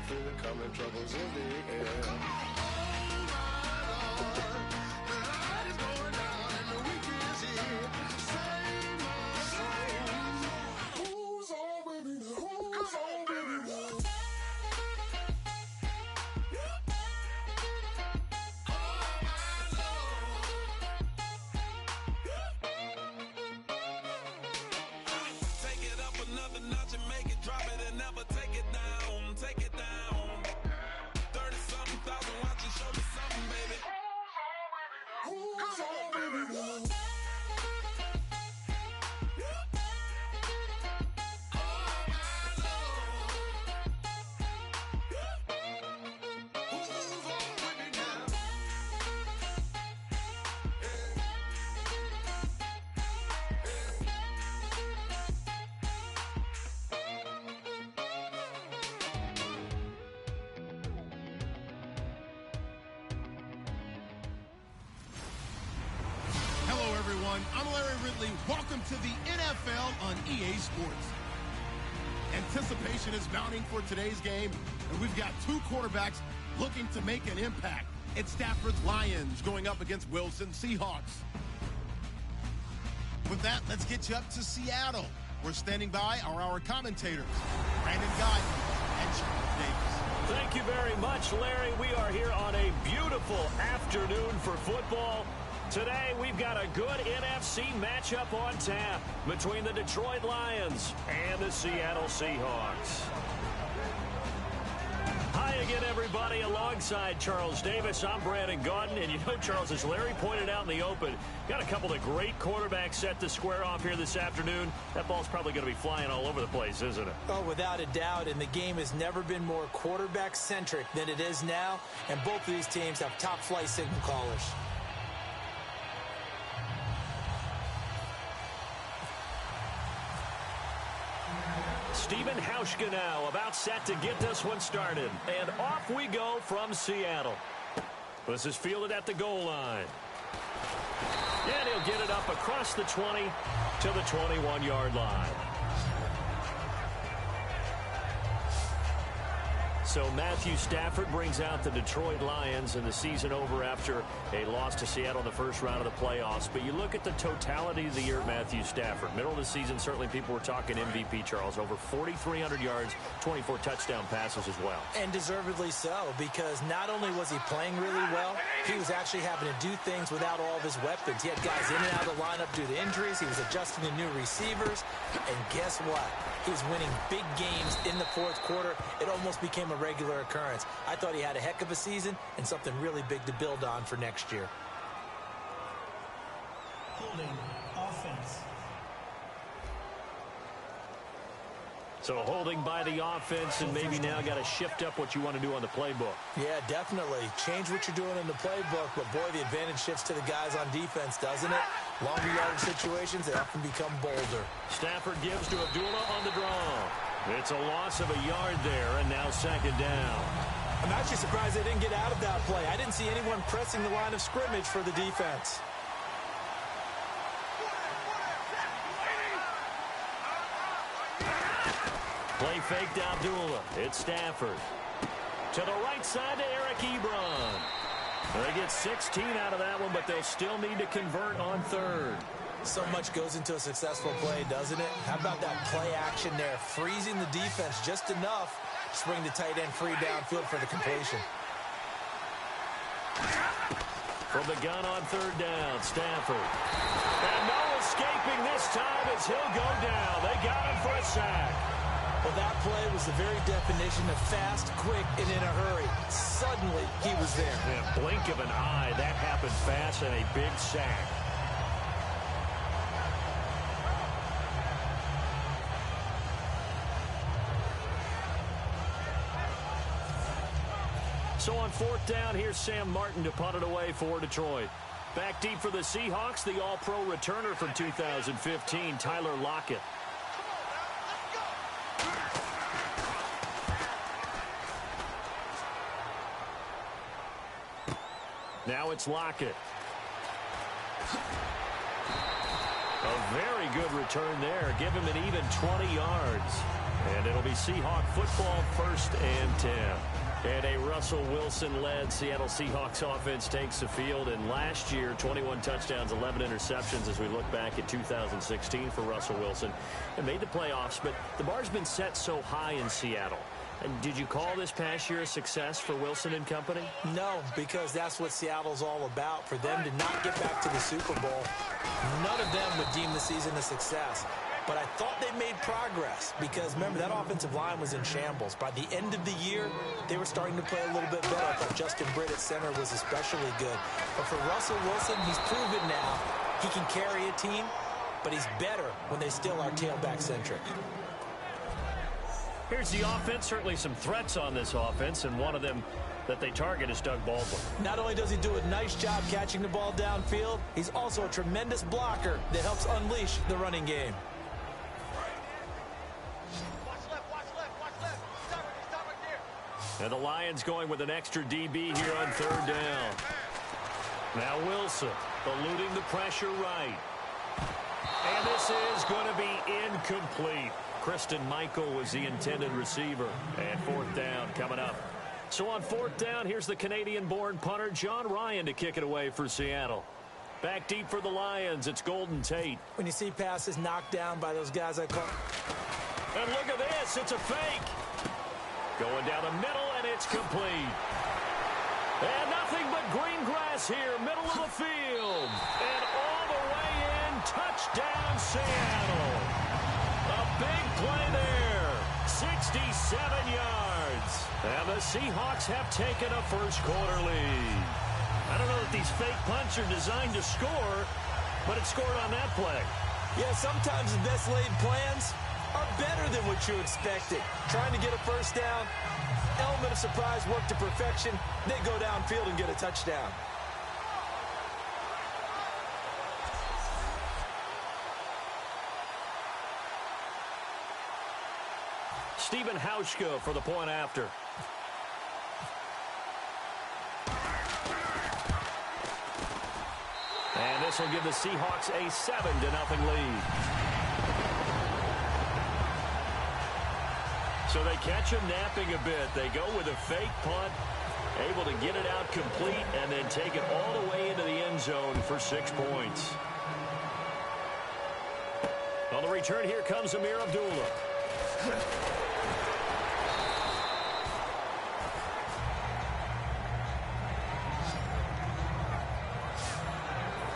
feel the coming troubles in the air. I'm Larry Ridley. Welcome to the NFL on EA Sports. Anticipation is mounting for today's game, and we've got two quarterbacks looking to make an impact. It's Stafford's Lions going up against Wilson's Seahawks. With that, let's get you up to Seattle. We're standing by our commentators, Brandon Guyton and Charles Davis. Thank you very much, Larry. We are here on a beautiful afternoon for football. Today, we've got a good NFC matchup on tap between the Detroit Lions and the Seattle Seahawks. Hi again, everybody. Alongside Charles Davis, I'm Brandon Guyton. And you know, Charles, as Larry pointed out in the open, got a couple of great quarterbacks set to square off here this afternoon. That ball's probably going to be flying all over the place, isn't it? Oh, without a doubt. And the game has never been more quarterback-centric than it is now. And both of these teams have top-flight signal callers. Steven Hauschka now about set to get this one started. And off we go from Seattle. This is fielded at the goal line. And he'll get it up across the 20 to the 21-yard line. So Matthew Stafford brings out the Detroit Lions in the season over after a loss to Seattle in the first round of the playoffs. But you look at the totality of the year, Matthew Stafford. Middle of the season, certainly people were talking MVP, Charles. Over 4,300 yards, 24 touchdown passes as well. And deservedly so, because not only was he playing really well, he was actually having to do things without all of his weapons. He had guys in and out of the lineup due to injuries. He was adjusting to new receivers. And guess what? He was winning big games in the fourth quarter. It almost became a regular occurrence. I thought he had a heck of a season and something really big to build on for next year. Holding offense. So holding by the offense, and maybe now got to shift up what you want to do on the playbook. Yeah, definitely. Change what you're doing in the playbook, but boy, the advantage shifts to the guys on defense, doesn't it? Longer yardage situations, they often become bolder. Stafford gives to Abdullah on the draw. It's a loss of a yard there, and now second down. I'm actually surprised they didn't get out of that play. I didn't see anyone pressing the line of scrimmage for the defense. Play fake to Abdullah. It's Stafford. To the right side to Eric Ebron. They get 16 out of that one, but they'll still need to convert on third. So much goes into a successful play, doesn't it? How about that play action there? Freezing the defense just enough to bring the tight end free downfield for the completion. From the gun on third down, Stafford. And no escaping this time as he'll go down. They got him for a sack. Well, that play was the very definition of fast, quick, and in a hurry. Suddenly, he was there. In a blink of an eye, that happened fast and a big sack. So on fourth down, here's Sam Martin to punt it away for Detroit. Back deep for the Seahawks, the all-pro returner from 2015, Tyler Lockett. Now it's Lockett. A very good return there. Give him an even 20 yards. And it'll be Seahawk football, 1st and 10. And a Russell Wilson-led Seattle Seahawks offense takes the field. And last year, 21 touchdowns, 11 interceptions as we look back at 2016 for Russell Wilson. And made the playoffs, but the bar's been set so high in Seattle. And did you call this past year a success for Wilson and company? No, because that's what Seattle's all about. For them to not get back to the Super Bowl, none of them would deem the season a success. But I thought they made progress because, remember, that offensive line was in shambles. By the end of the year, they were starting to play a little bit better. I thought Justin Britt at center was especially good. But for Russell Wilson, he's proven now he can carry a team, but he's better when they still are tailback-centric. Here's the offense. Certainly some threats on this offense, and one of them that they target is Doug Baldwin. Not only does he do a nice job catching the ball downfield, he's also a tremendous blocker that helps unleash the running game. And the Lions going with an extra DB here on 3rd down. Now Wilson eluding the pressure right. And this is going to be incomplete. Kristen Michael was the intended receiver. And 4th down coming up. So on 4th down, here's the Canadian-born punter John Ryan to kick it away for Seattle. Back deep for the Lions, it's Golden Tate. When you see passes knocked down by those guys I call... And look at this, it's a fake. Going down the middle, and it's complete. And nothing but green grass here, middle of the field. And all the way in, touchdown Seattle. A big play there, 67 yards. And the Seahawks have taken a first-quarter lead. I don't know that these fake punts are designed to score, but it scored on that play. Yeah, sometimes the best-laid plans are better than what you expected. Trying to get a first down, element of surprise, work to perfection. They go downfield and get a touchdown. Stephen Hauschka for the point after. And this will give the Seahawks a 7-0 lead. So they catch him napping a bit. They go with a fake punt, able to get it out complete, and then take it all the way into the end zone for 6 points. On the return, here comes Amir Abdullah.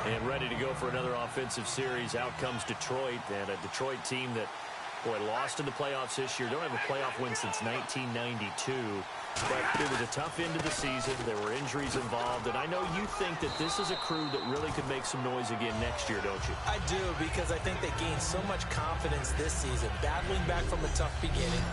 And ready to go for another offensive series. Out comes Detroit, and a Detroit team that, boy, lost in the playoffs this year. Don't have a playoff win since 1992. But it was a tough end of the season. There were injuries involved. And I know you think that this is a crew that really could make some noise again next year, don't you? I do, because I think they gained so much confidence this season, battling back from a tough beginning,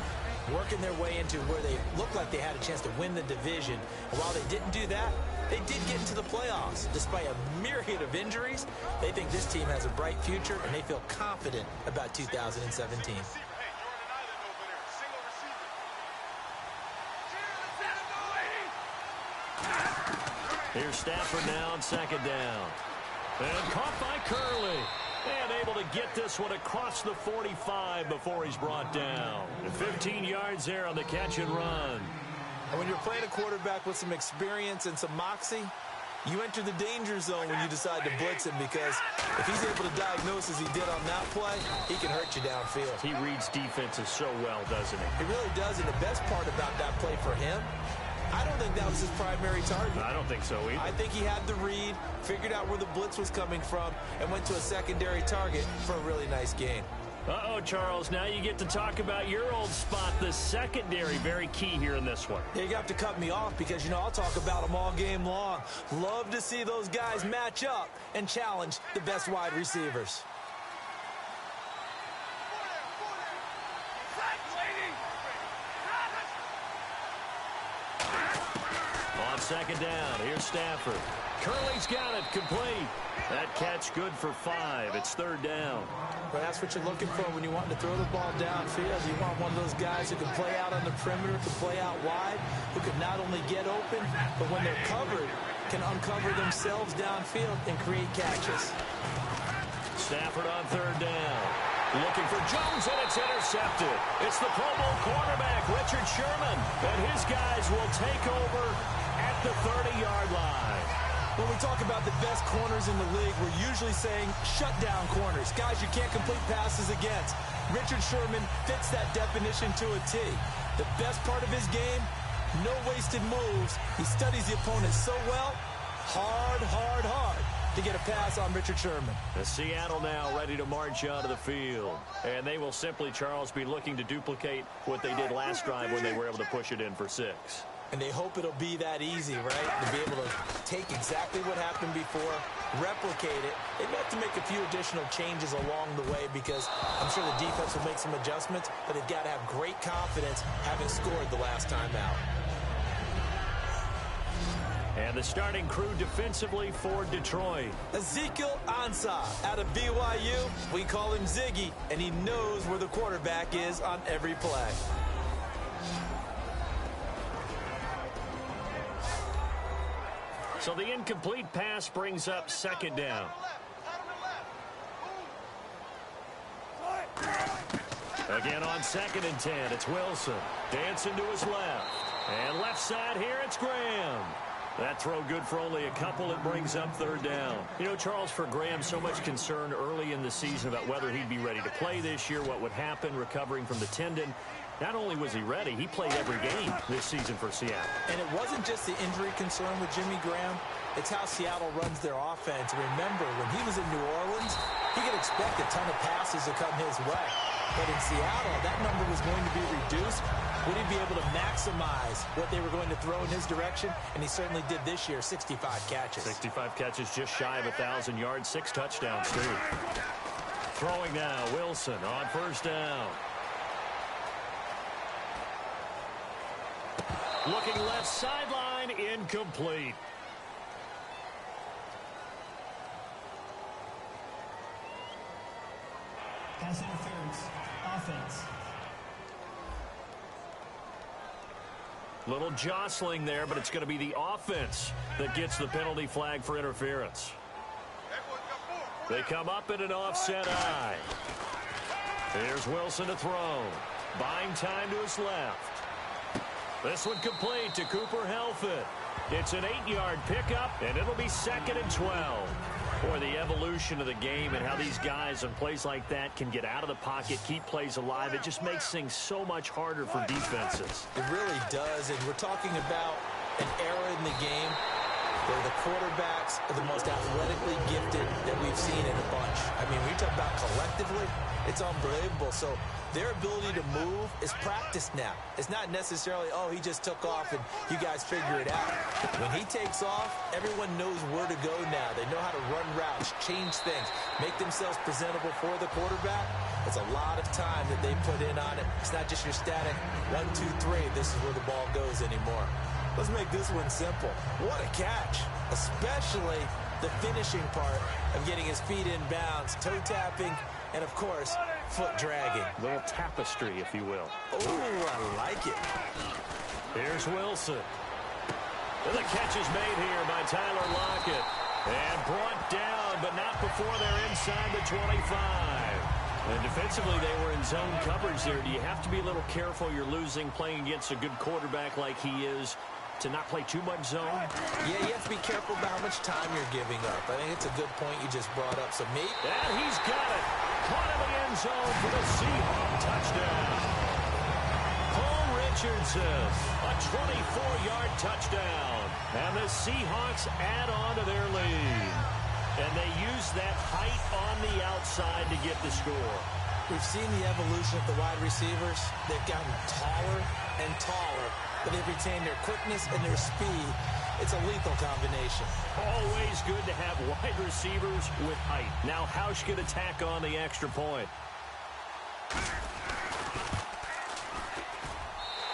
working their way into where they looked like they had a chance to win the division. And while they didn't do that, they did get into the playoffs. Despite a myriad of injuries, they think this team has a bright future, and they feel confident about 2017. Here's Stafford now on 2nd down. And caught by Curley. And able to get this one across the 45 before he's brought down. And 15 yards there on the catch and run. And when you're playing a quarterback with some experience and some moxie, you enter the danger zone when you decide to blitz him, because if he's able to diagnose as he did on that play, he can hurt you downfield. He reads defenses so well, doesn't he? He really does, and the best part about that play for him, I don't think that was his primary target. I don't think so either. I think he had the read, figured out where the blitz was coming from, and went to a secondary target for a really nice gain. Uh-oh, Charles, now you get to talk about your old spot, the secondary. Very key here in this one. Yeah, you have to cut me off because, you know, I'll talk about them all game long. Love to see those guys match up and challenge the best wide receivers. On 2nd down, here's Stafford. Curley's got it, complete. That catch good for 5. It's 3rd down. Well, that's what you're looking for when you want to throw the ball downfield. You want one of those guys who can play out on the perimeter, can play out wide, who can not only get open, but when they're covered, can uncover themselves downfield and create catches. Stafford on 3rd down. Looking for Jones, and it's intercepted. It's the Pro Bowl cornerback, Richard Sherman, and his guys will take over at the 30-yard line. When we talk about the best corners in the league, we're usually saying shutdown corners, guys you can't complete passes against. Richard Sherman fits that definition to a T. The best part of his game, no wasted moves. He studies the opponent so well, hard to get a pass on Richard Sherman. The Seattle now ready to march out of the field. And they will simply, Charles, be looking to duplicate what they did last drive when they were able to push it in for 6. And they hope it'll be that easy, right? To be able to take exactly what happened before, replicate it. They may have to make a few additional changes along the way because I'm sure the defense will make some adjustments, but they've got to have great confidence having scored the last time out. And the starting crew defensively for Detroit. Ezekiel Ansah out of BYU. We call him Ziggy, and he knows where the quarterback is on every play. So the incomplete pass brings up 2nd down. Again on 2nd and 10, it's Wilson. Dancing to his left. And left side here, it's Graham. That throw good for only a couple. It brings up 3rd down. You know, Charles, for Graham, so much concern early in the season about whether he'd be ready to play this year, what would happen recovering from the tendon. Not only was he ready, he played every game this season for Seattle. And it wasn't just the injury concern with Jimmy Graham. It's how Seattle runs their offense. Remember, when he was in New Orleans, he could expect a ton of passes to come his way. But in Seattle, that number was going to be reduced. Would he be able to maximize what they were going to throw in his direction? And he certainly did this year, 65 catches. 65 catches, just shy of 1,000 yards, 6 touchdowns, too. Throwing now, Wilson on 1st down. Looking left sideline, incomplete. Pass interference. Offense. Little jostling there, but it's going to be the offense that gets the penalty flag for interference. They come up in an offset eye. Here's Wilson to throw. Buying time to his left. This one complete to Cooper Helfet. It's an 8-yard pickup, and it'll be 2nd and 12. Boy, the evolution of the game and how these guys on plays like that can get out of the pocket, keep plays alive, it just makes things so much harder for defenses. It really does, and we're talking about an era in the game where the quarterbacks are the most athletically gifted that we've seen in a bunch. I mean, when you talk about collectively, it's unbelievable. So their ability to move is practiced now. It's not necessarily, oh, he just took off and you guys figure it out. When he takes off, everyone knows where to go now. They know how to run routes, change things, make themselves presentable for the quarterback. It's a lot of time that they put in on it. It's not just your static 1, 2, 3, this is where the ball goes anymore. Let's make this one simple. What a catch, especially the finishing part of getting his feet in bounds, toe tapping, and, of course, foot dragging. A little tapestry, if you will. Oh, I like it. Here's Wilson. And the catch is made here by Tyler Lockett. And brought down, but not before they're inside the 25. And defensively, they were in zone coverage there. Do you have to be a little careful? You're losing, playing against a good quarterback like he is, to not play too much zone? Yeah, you have to be careful about how much time you're giving up. I think it's a good point you just brought up. So, me? And he's got it. Caught in the end zone for the Seahawks touchdown. Paul Richardson, a 24-yard touchdown. And the Seahawks add on to their lead. And they use that height on the outside to get the score. We've seen the evolution of the wide receivers. They've gotten taller and taller, but they've retained their quickness and their speed. It's a lethal combination. Always good to have wide receivers with height. Now Hausch could attack on the extra point.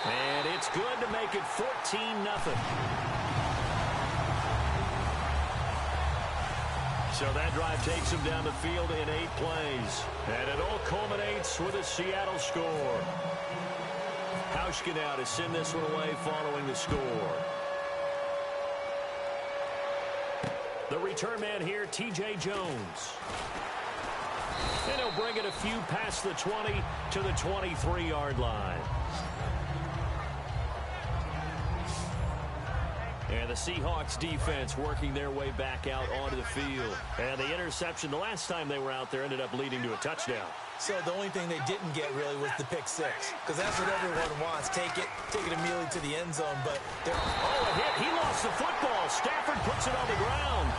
And it's good to make it 14-0. So that drive takes him down the field in 8 plays. And it all culminates with a Seattle score. Hauschka now to send this one away following the score. The return man here, T.J. Jones. And he'll bring it a few past the 20 to the 23-yard line. And the Seahawks defense working their way back out onto the field. And the interception the last time they were out there ended up leading to a touchdown. So the only thing they didn't get really was the pick six, because that's what everyone wants. Take it immediately to the end zone. But they're a hit. He lost the football. Stafford puts it on the ground.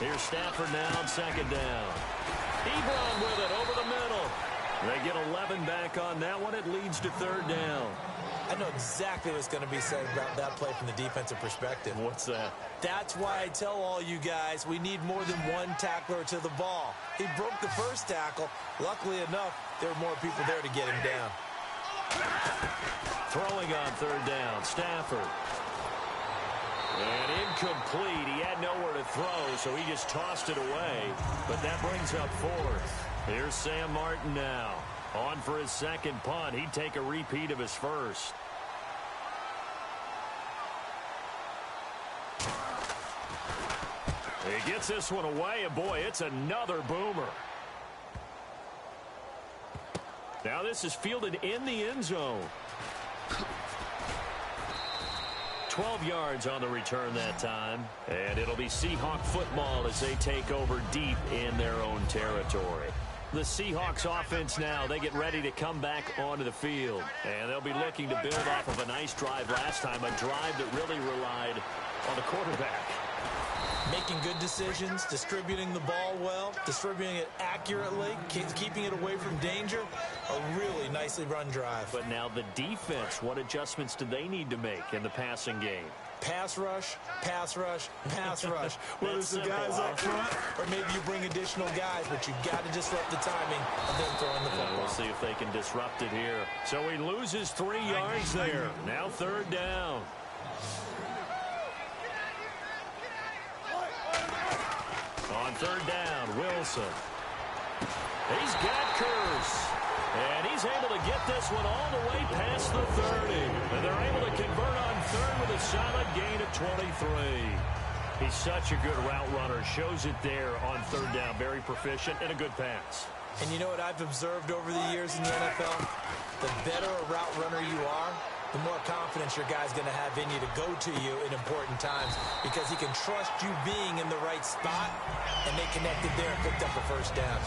Here's Stafford now on second down. Ebron with it over the middle. They get 11 back on that one. It leads to third down. I know exactly what's going to be said about that play from the defensive perspective. What's that? That's why I tell all you guys we need more than one tackler to the ball. He broke the first tackle. Luckily enough, there were more people there to get him down. Throwing on third down, Stafford. And incomplete. He had nowhere to throw, so he just tossed it away. But that brings up fourth. Here's Sam Martin now. On for his second punt. He'd take a repeat of his first. He gets this one away, and boy, it's another boomer. Now this is fielded in the end zone. 12 yards on the return that time. And it'll be Seahawk football as they take over deep in their own territory. The Seahawks offense now, they get ready to come back onto the field. And they'll be looking to build off of a nice drive last time, a drive that really relied on the quarterback. Making good decisions, distributing the ball well, distributing it accurately, keeping it away from danger. A really nicely run drive. But now the defense, what adjustments do they need to make in the passing game? Pass rush, pass rush, pass rush. Whether it's the guys up front or maybe you bring additional guys, but you've got to disrupt the timing of them throwing the football. We'll see if they can disrupt it here. So he loses 3 yards there. Now third down. On third down, Wilson. He's got Curse. And he's able to get this one all the way past the 30. And they're able to convert on third with a solid gain of 23. He's such a good route runner. Shows it there on third down. Very proficient and a good pass. And you know what I've observed over the years in the NFL? The better a route runner you are, the more confidence your guy's going to have in you to go to you in important times because he can trust you being in the right spot, and they connected there and picked up a first down.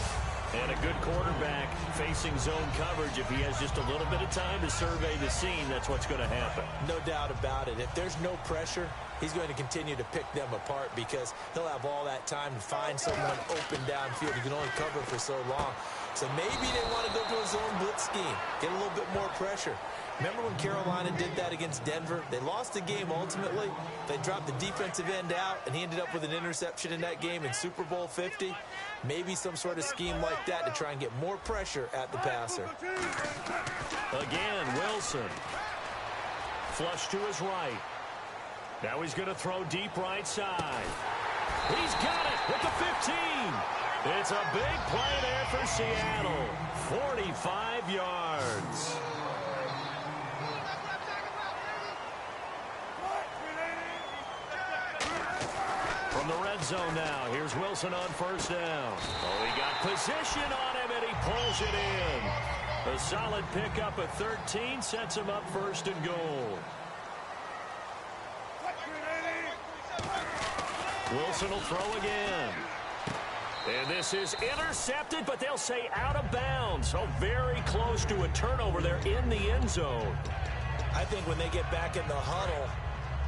And a good quarterback facing zone coverage. If he has just a little bit of time to survey the scene, that's what's going to happen. No doubt about it. If there's no pressure, he's going to continue to pick them apart because he'll have all that time to find someone open downfield. He can only cover for so long. So maybe they want to go to a zone blitz scheme, get a little bit more pressure. Remember when Carolina did that against Denver? They lost the game ultimately. They dropped the defensive end out, and he ended up with an interception in that game in Super Bowl 50. Maybe some sort of scheme like that to try and get more pressure at the passer. Again, Wilson. Flush to his right. Now he's going to throw deep right side. He's got it with the 15. It's a big play there for Seattle. 45 yards. From the red zone now, here's Wilson on first down. Oh, he got position on him, and he pulls it in. A solid pickup at 13 sets him up first and goal. Wilson will throw again. And this is intercepted, but they'll say out of bounds. So very close to a turnover there in the end zone. I think when they get back in the huddle,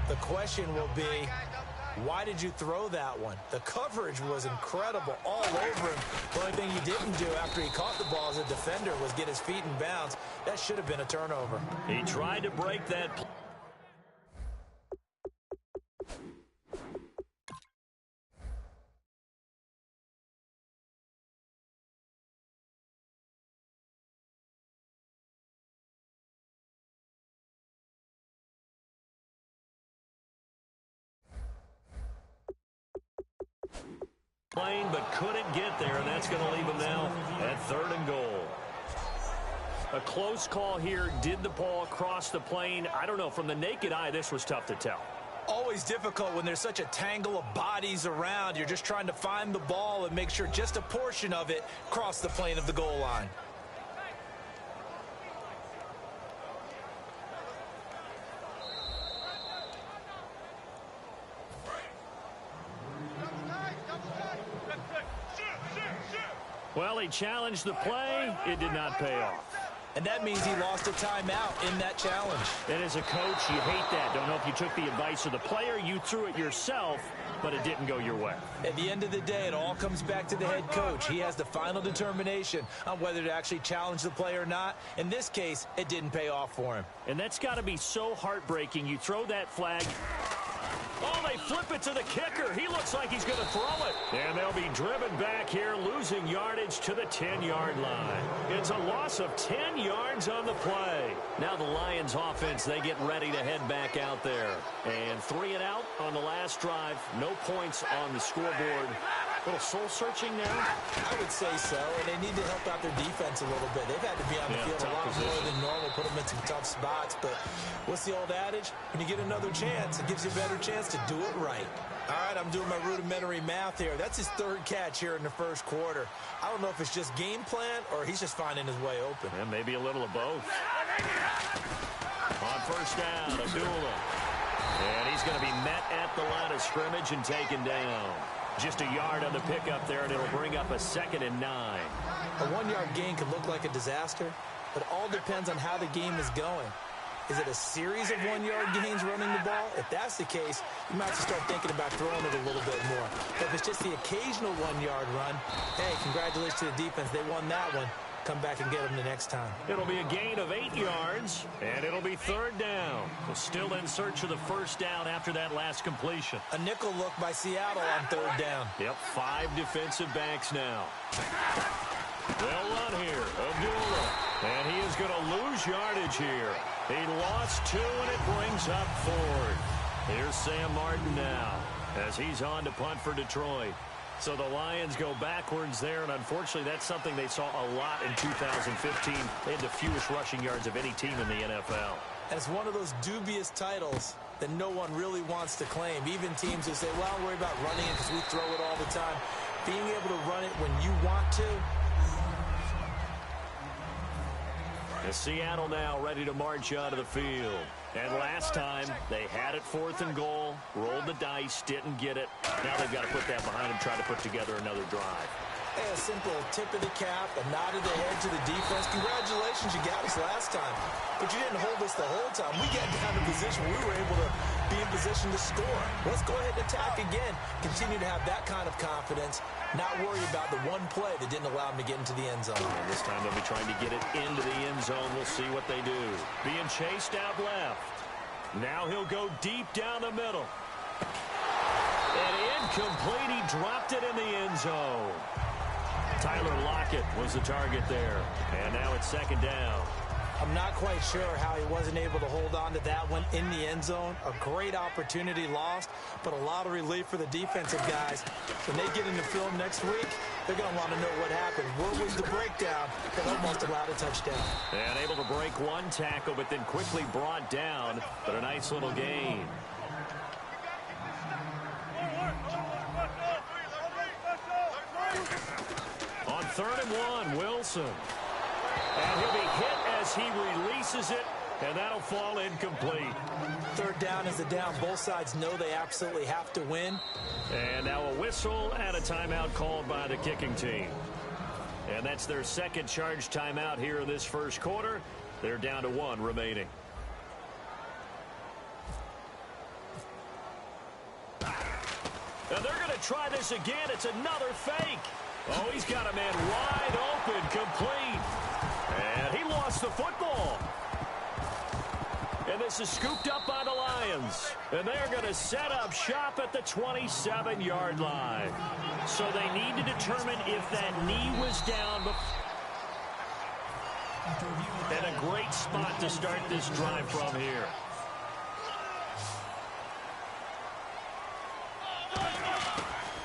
the question will be, why did you throw that one? The coverage was incredible all over him. The only thing he didn't do after he caught the ball as a defender was get his feet in bounds. That should have been a turnover. He tried to break that play. Lane, but couldn't get there, and that's going to leave him now at 3rd and goal. A close call here. Did the ball cross the plane? I don't know. From the naked eye, this was tough to tell. Always difficult when there's such a tangle of bodies around. You're just trying to find the ball and make sure just a portion of it crossed the plane of the goal line. Well, he challenged the play. It did not pay off. And that means he lost a timeout in that challenge. And as a coach, you hate that. Don't know if you took the advice of the player. You threw it yourself, but it didn't go your way. At the end of the day, it all comes back to the head coach. He has the final determination on whether to actually challenge the play or not. In this case, it didn't pay off for him. And that's got to be so heartbreaking. You throw that flag. Oh, they flip it to the kicker. He looks like he's going to throw it. And they'll be driven back here, losing yardage to the 10-yard line. It's a loss of 10 yards on the play. Now the Lions offense, they get ready to head back out there. And 3 and out on the last drive. No points on the scoreboard. A little soul-searching now? I would say so, and they need to help out their defense a little bit. They've had to be on the field a lot more than normal, put them in some tough spots. But what's the old adage? When you get another chance, it gives you a better chance to do it right. All right, I'm doing my rudimentary math here. That's his 3rd catch here in the 1st quarter. I don't know if it's just game plan or he's just finding his way open. And maybe a little of both. On 1st down, Abdullah. And he's going to be met at the line of scrimmage and taken down. Just a yard on the pickup there, and it'll bring up a 2nd and 9. A 1-yard gain could look like a disaster, but it all depends on how the game is going. Is it a series of 1-yard gains running the ball? If that's the case, you might have to start thinking about throwing it a little bit more. But if it's just the occasional 1-yard run, hey, congratulations to the defense. They won that one. Come back and get them the next time. It'll be a gain of 8 yards, and it'll be 3rd down. We're still in search of the 1st down after that last completion. A nickel look by Seattle on 3rd down. Yep, 5 defensive backs now. They'll run here. Abdullah. And he is going to lose yardage here. He lost 2, and it brings up 4th. Here's Sam Martin now as he's on to punt for Detroit. So the Lions go backwards there, and unfortunately that's something they saw a lot in 2015. They had the fewest rushing yards of any team in the NFL. And it's one of those dubious titles that no one really wants to claim. Even teams who say, well, don't worry about running it because we throw it all the time. Being able to run it when you want to. And Seattle now ready to march out of the field. And last time, they had it 4th and goal, rolled the dice, didn't get it. Now they've got to put that behind them, try to put together another drive. Hey, a simple tip of the cap, a nod of the head to the defense. Congratulations, you got us last time. But you didn't hold us the whole time. We got down in position. We were able to be in position to score. Let's go ahead and attack again. Continue to have that kind of confidence. Not worry about the one play that didn't allow them to get into the end zone. And this time they'll be trying to get it into the end zone. We'll see what they do. Being chased out left. Now he'll go deep down the middle. And incomplete. He dropped it in the end zone. Tyler Lockett was the target there. And now it's 2nd down. I'm not quite sure how he wasn't able to hold on to that one in the end zone. A great opportunity lost, but a lot of relief for the defensive guys. When they get into film next week, they're going to want to know what happened. Where was the breakdown that almost allowed a touchdown? And able to break one tackle, but then quickly brought down. But a nice little gain. On 3rd and 1, Wilson. And he'll be hit as he releases it, and that'll fall incomplete. 3rd down is the down. Both sides know they absolutely have to win. And now a whistle and a timeout called by the kicking team. And that's their 2nd charge timeout here in this 1st quarter. They're down to 1 remaining. And they're going to try this again. It's another fake. Oh, he's got a man wide open, complete. And he lost the football. And this is scooped up by the Lions. And they're going to set up shop at the 27-yard line. So they need to determine if that knee was down. And a great spot to start this drive from here.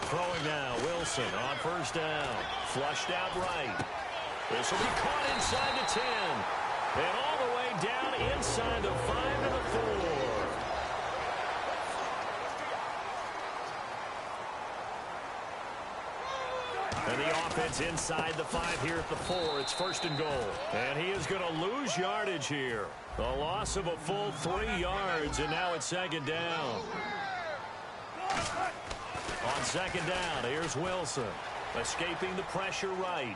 Throwing now, Wilson. Wilson on first down. Flushed out right. This will be caught inside the 10. And all the way down inside the 5 to the 4. And the offense inside the 5 here at the 4. It's first and goal. And he is going to lose yardage here. A loss of a full 3 yards, and now it's second down. On second down, here's Wilson. Escaping the pressure right.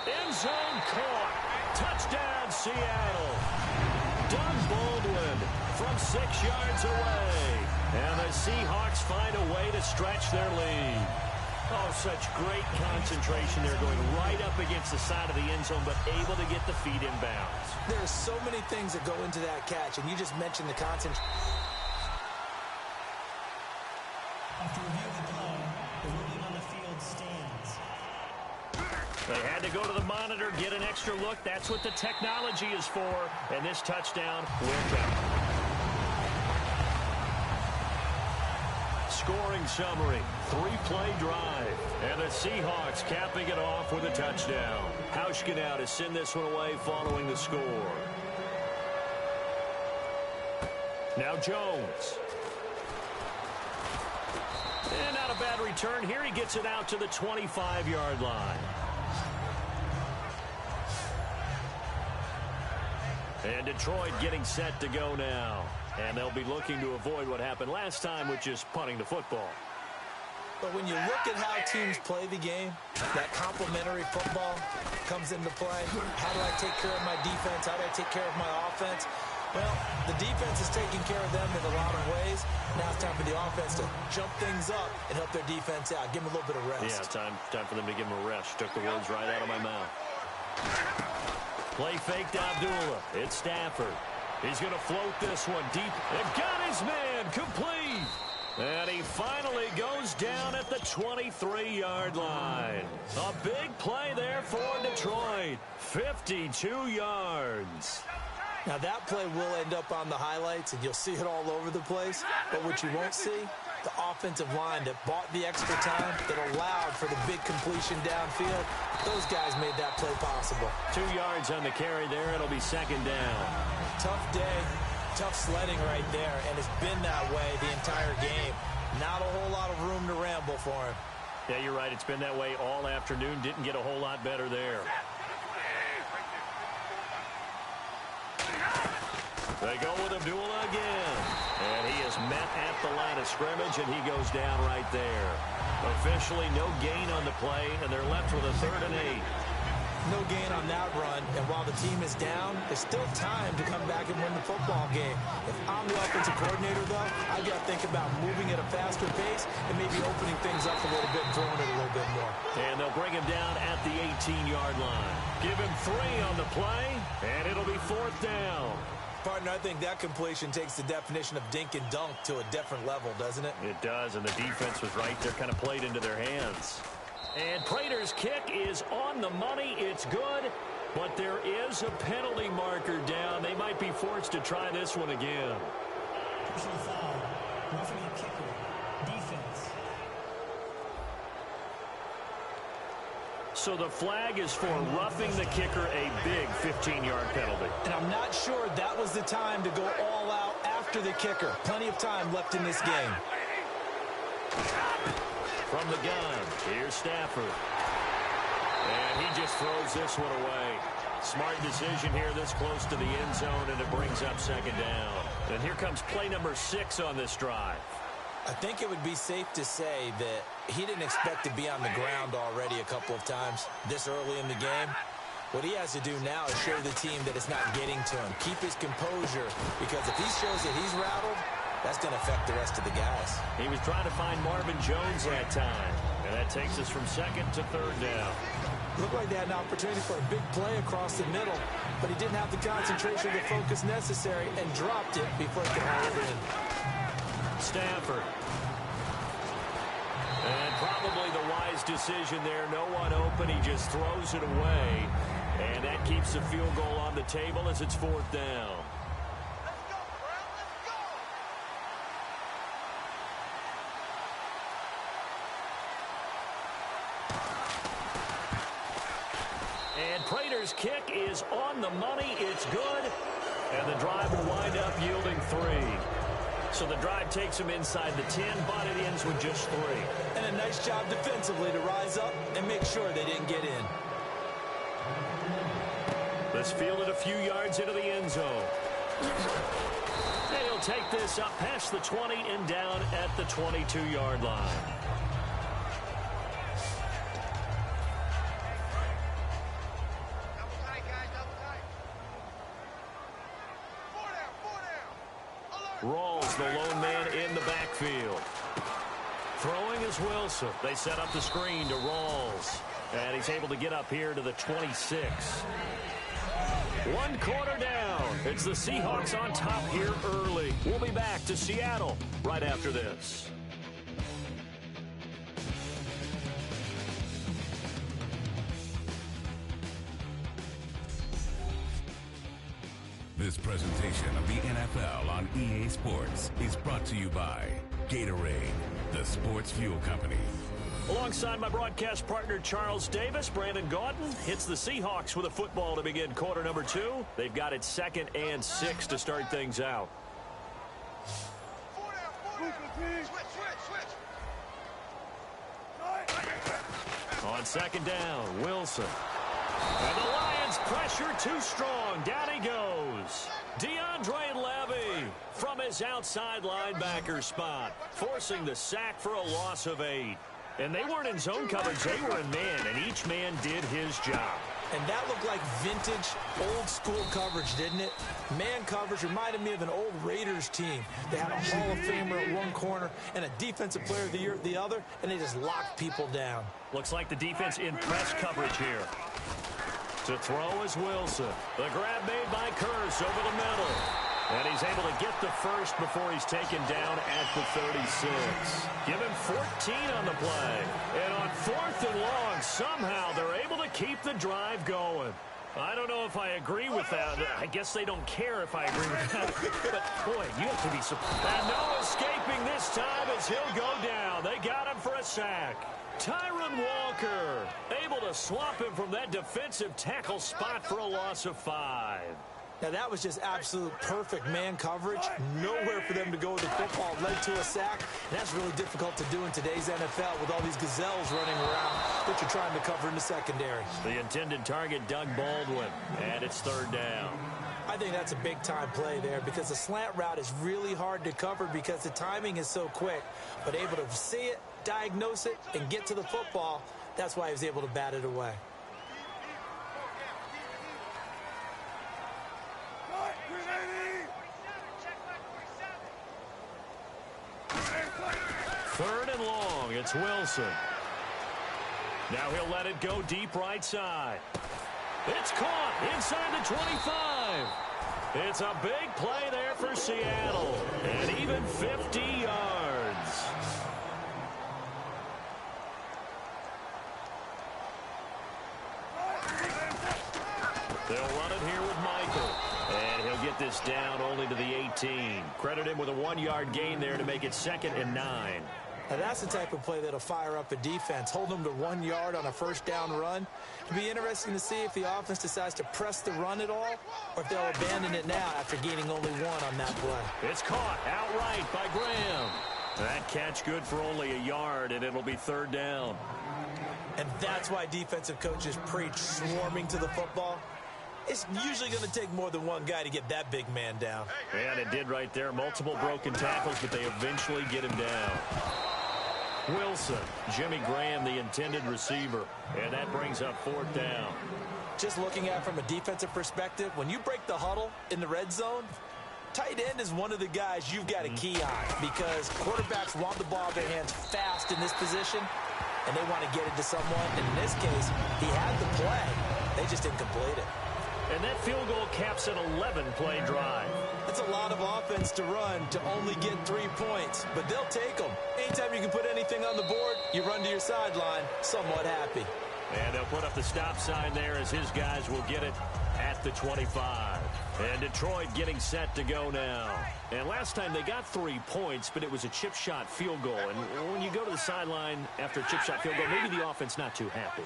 End zone caught. Touchdown, Seattle. Doug Baldwin from 6 yards away. And the Seahawks find a way to stretch their lead. Oh, such great concentration there, going right up against the side of the end zone, but able to get the feet in bounds. There's so many things that go into that catch, and you just mentioned the concentration. After review of the play, the ruling on the field stands. They had to go to the monitor, get an extra look. That's what the technology is for, and this touchdown will count. Scoring summary, 3-play drive, and the Seahawks capping it off with a touchdown. Hauschka to send this one away following the score. Now Jones. And not a bad return here. He gets it out to the 25-yard line. And Detroit getting set to go now. And they'll be looking to avoid what happened last time, which is punting the football. But when you look at how teams play the game, that complementary football comes into play. How do I take care of my defense? How do I take care of my offense? Well, the defense is taking care of them in a lot of ways. Now it's time for the offense to jump things up and help their defense out. Give them a little bit of rest. Yeah, time for them to give them a rest. Took the words right out of my mouth. Play fake to Abdullah. It's Stafford. He's going to float this one deep. They've got his man complete. And he finally goes down at the 23-yard line. A big play there for Detroit. 52 yards. Now that play will end up on the highlights, and you'll see it all over the place. But what you won't see, the offensive line that bought the extra time, that allowed for the big completion downfield, those guys made that play possible. 2 yards on the carry there. It'll be second down. Tough day, tough sledding right there, and it's been that way the entire game. Not a whole lot of room to ramble for him. Yeah, you're right. It's been that way all afternoon. Didn't get a whole lot better there. They go with Abdullah again. And he is met at the line of scrimmage, and he goes down right there. Officially no gain on the play, and they're left with a 3rd and 8. No gain on that run, and while the team is down, there's still time to come back and win the football game. If I'm the offensive coordinator, though, I've got to think about moving at a faster pace and maybe opening things up a little bit and throwing it a little bit more. And they'll bring him down at the 18-yard line. Give him 3 on the play, and it'll be 4th down. Partner, I think that completion takes the definition of dink and dunk to a different level, doesn't it? It does, and the defense was right there, kind of played into their hands. And Prater's kick is on the money. It's good, but there is a penalty marker down. They might be forced to try this one again. Personal foul. Roughing the kicker. Defense. So the flag is for roughing the kicker, a big 15-yard penalty. And I'm not sure that was the time to go all out after the kicker. Plenty of time left in this game. From the gun, here's Stafford. And he just throws this one away. Smart decision here this close to the end zone, and it brings up second down. And here comes play number 6 on this drive. I think it would be safe to say that he didn't expect to be on the ground already a couple of times this early in the game. What he has to do now is show the team that it's not getting to him. Keep his composure, because if he shows that he's rattled, that's going to affect the rest of the guys. He was trying to find Marvin Jones that time, and that takes us from 2nd to 3rd down. Looked like they had an opportunity for a big play across the middle, but he didn't have the concentration or the focus necessary and dropped it before he could haul it in. Stafford. And probably the wise decision there. No one open. He just throws it away. And that keeps the field goal on the table as it's 4th down. Raiders' kick is on the money. It's good. And the drive will wind up yielding 3. So the drive takes them inside the 10, but it ends with just 3. And a nice job defensively to rise up and make sure they didn't get in. Let's field it a few yards into the end zone. They'll take this up past the 20 and down at the 22-yard line. Rawls, the lone man in the backfield. Throwing is Wilson. They set up the screen to Rawls. And he's able to get up here to the 26. 1 quarter down. It's the Seahawks on top here early. We'll be back to Seattle right after this. This presentation of the NFL on EA Sports is brought to you by Gatorade, the sports fuel company. Alongside my broadcast partner Charles Davis, Brandon Gaudin hits the Seahawks with a football to begin quarter number 2. They've got it 2nd and 6 to start things out. On 2nd down, Wilson. And the Lions pressure too strong. Down he goes. DeAndre Levy from his outside linebacker spot, forcing the sack for a loss of 8. And they weren't in zone coverage. They were in man, and each man did his job. And that looked like vintage, old-school coverage, didn't it? Man coverage reminded me of an old Raiders team. They had a Hall of Famer at one corner and a Defensive Player of the Year at the other, and they just locked people down. Looks like the defense in press coverage here. To throw is Wilson. The grab made by Curse over the middle. And he's able to get the first before he's taken down at the 36. Give him 14 on the play. And on 4th and long, somehow they're able to keep the drive going. I don't know if I agree with that. I guess they don't care if I agree with that. But, boy, you have to be surprised. And no escaping this time as he'll go down. They got him for a sack. Tyron Walker able to swap him from that defensive tackle spot for a loss of 5. Now, that was just absolute perfect man coverage. Nowhere for them to go with the football. Led to a sack. And that's really difficult to do in today's NFL with all these gazelles running around that you're trying to cover in the secondary. The intended target, Doug Baldwin. And it's 3rd down. I think that's a big-time play there because the slant route is really hard to cover because the timing is so quick. But able to see it, diagnose it, and get to the football, that's why he was able to bat it away. Third and long, it's Wilson. Now he'll let it go deep right side. It's caught inside the 25. It's a big play there for Seattle. And even 50 yards. They'll run it here with Michael. And he'll get this down only to the 18. Credit him with a 1-yard gain there to make it 2nd and 9. Now that's the type of play that'll fire up a defense. Hold them to 1 yard on a 1st down run. It'll be interesting to see if the offense decides to press the run at all or if they'll abandon it now after gaining only 1 on that play. It's caught outright by Graham. That catch good for only a yard, and it'll be 3rd down. And that's why defensive coaches preach swarming to the football. It's usually going to take more than one guy to get that big man down. And it did right there. Multiple broken tackles, but they eventually get him down. Wilson, Jimmy Graham, the intended receiver. And that brings up 4th down. Just looking at it from a defensive perspective, when you break the huddle in the red zone, tight end is one of the guys you've got a key on because quarterbacks want the ball in their hands fast in this position, and they want to get it to someone. And in this case, he had the play. They just didn't complete it. And that field goal caps an 11-play drive. That's a lot of offense to run to only get 3 points, but they'll take them. Anytime you can put anything on the board, you run to your sideline somewhat happy. And they'll put up the stop sign there as his guys will get it at the 25. And Detroit getting set to go now. And last time they got 3 points, but it was a chip shot field goal. And when you go to the sideline after a chip shot field goal, maybe the offense not too happy.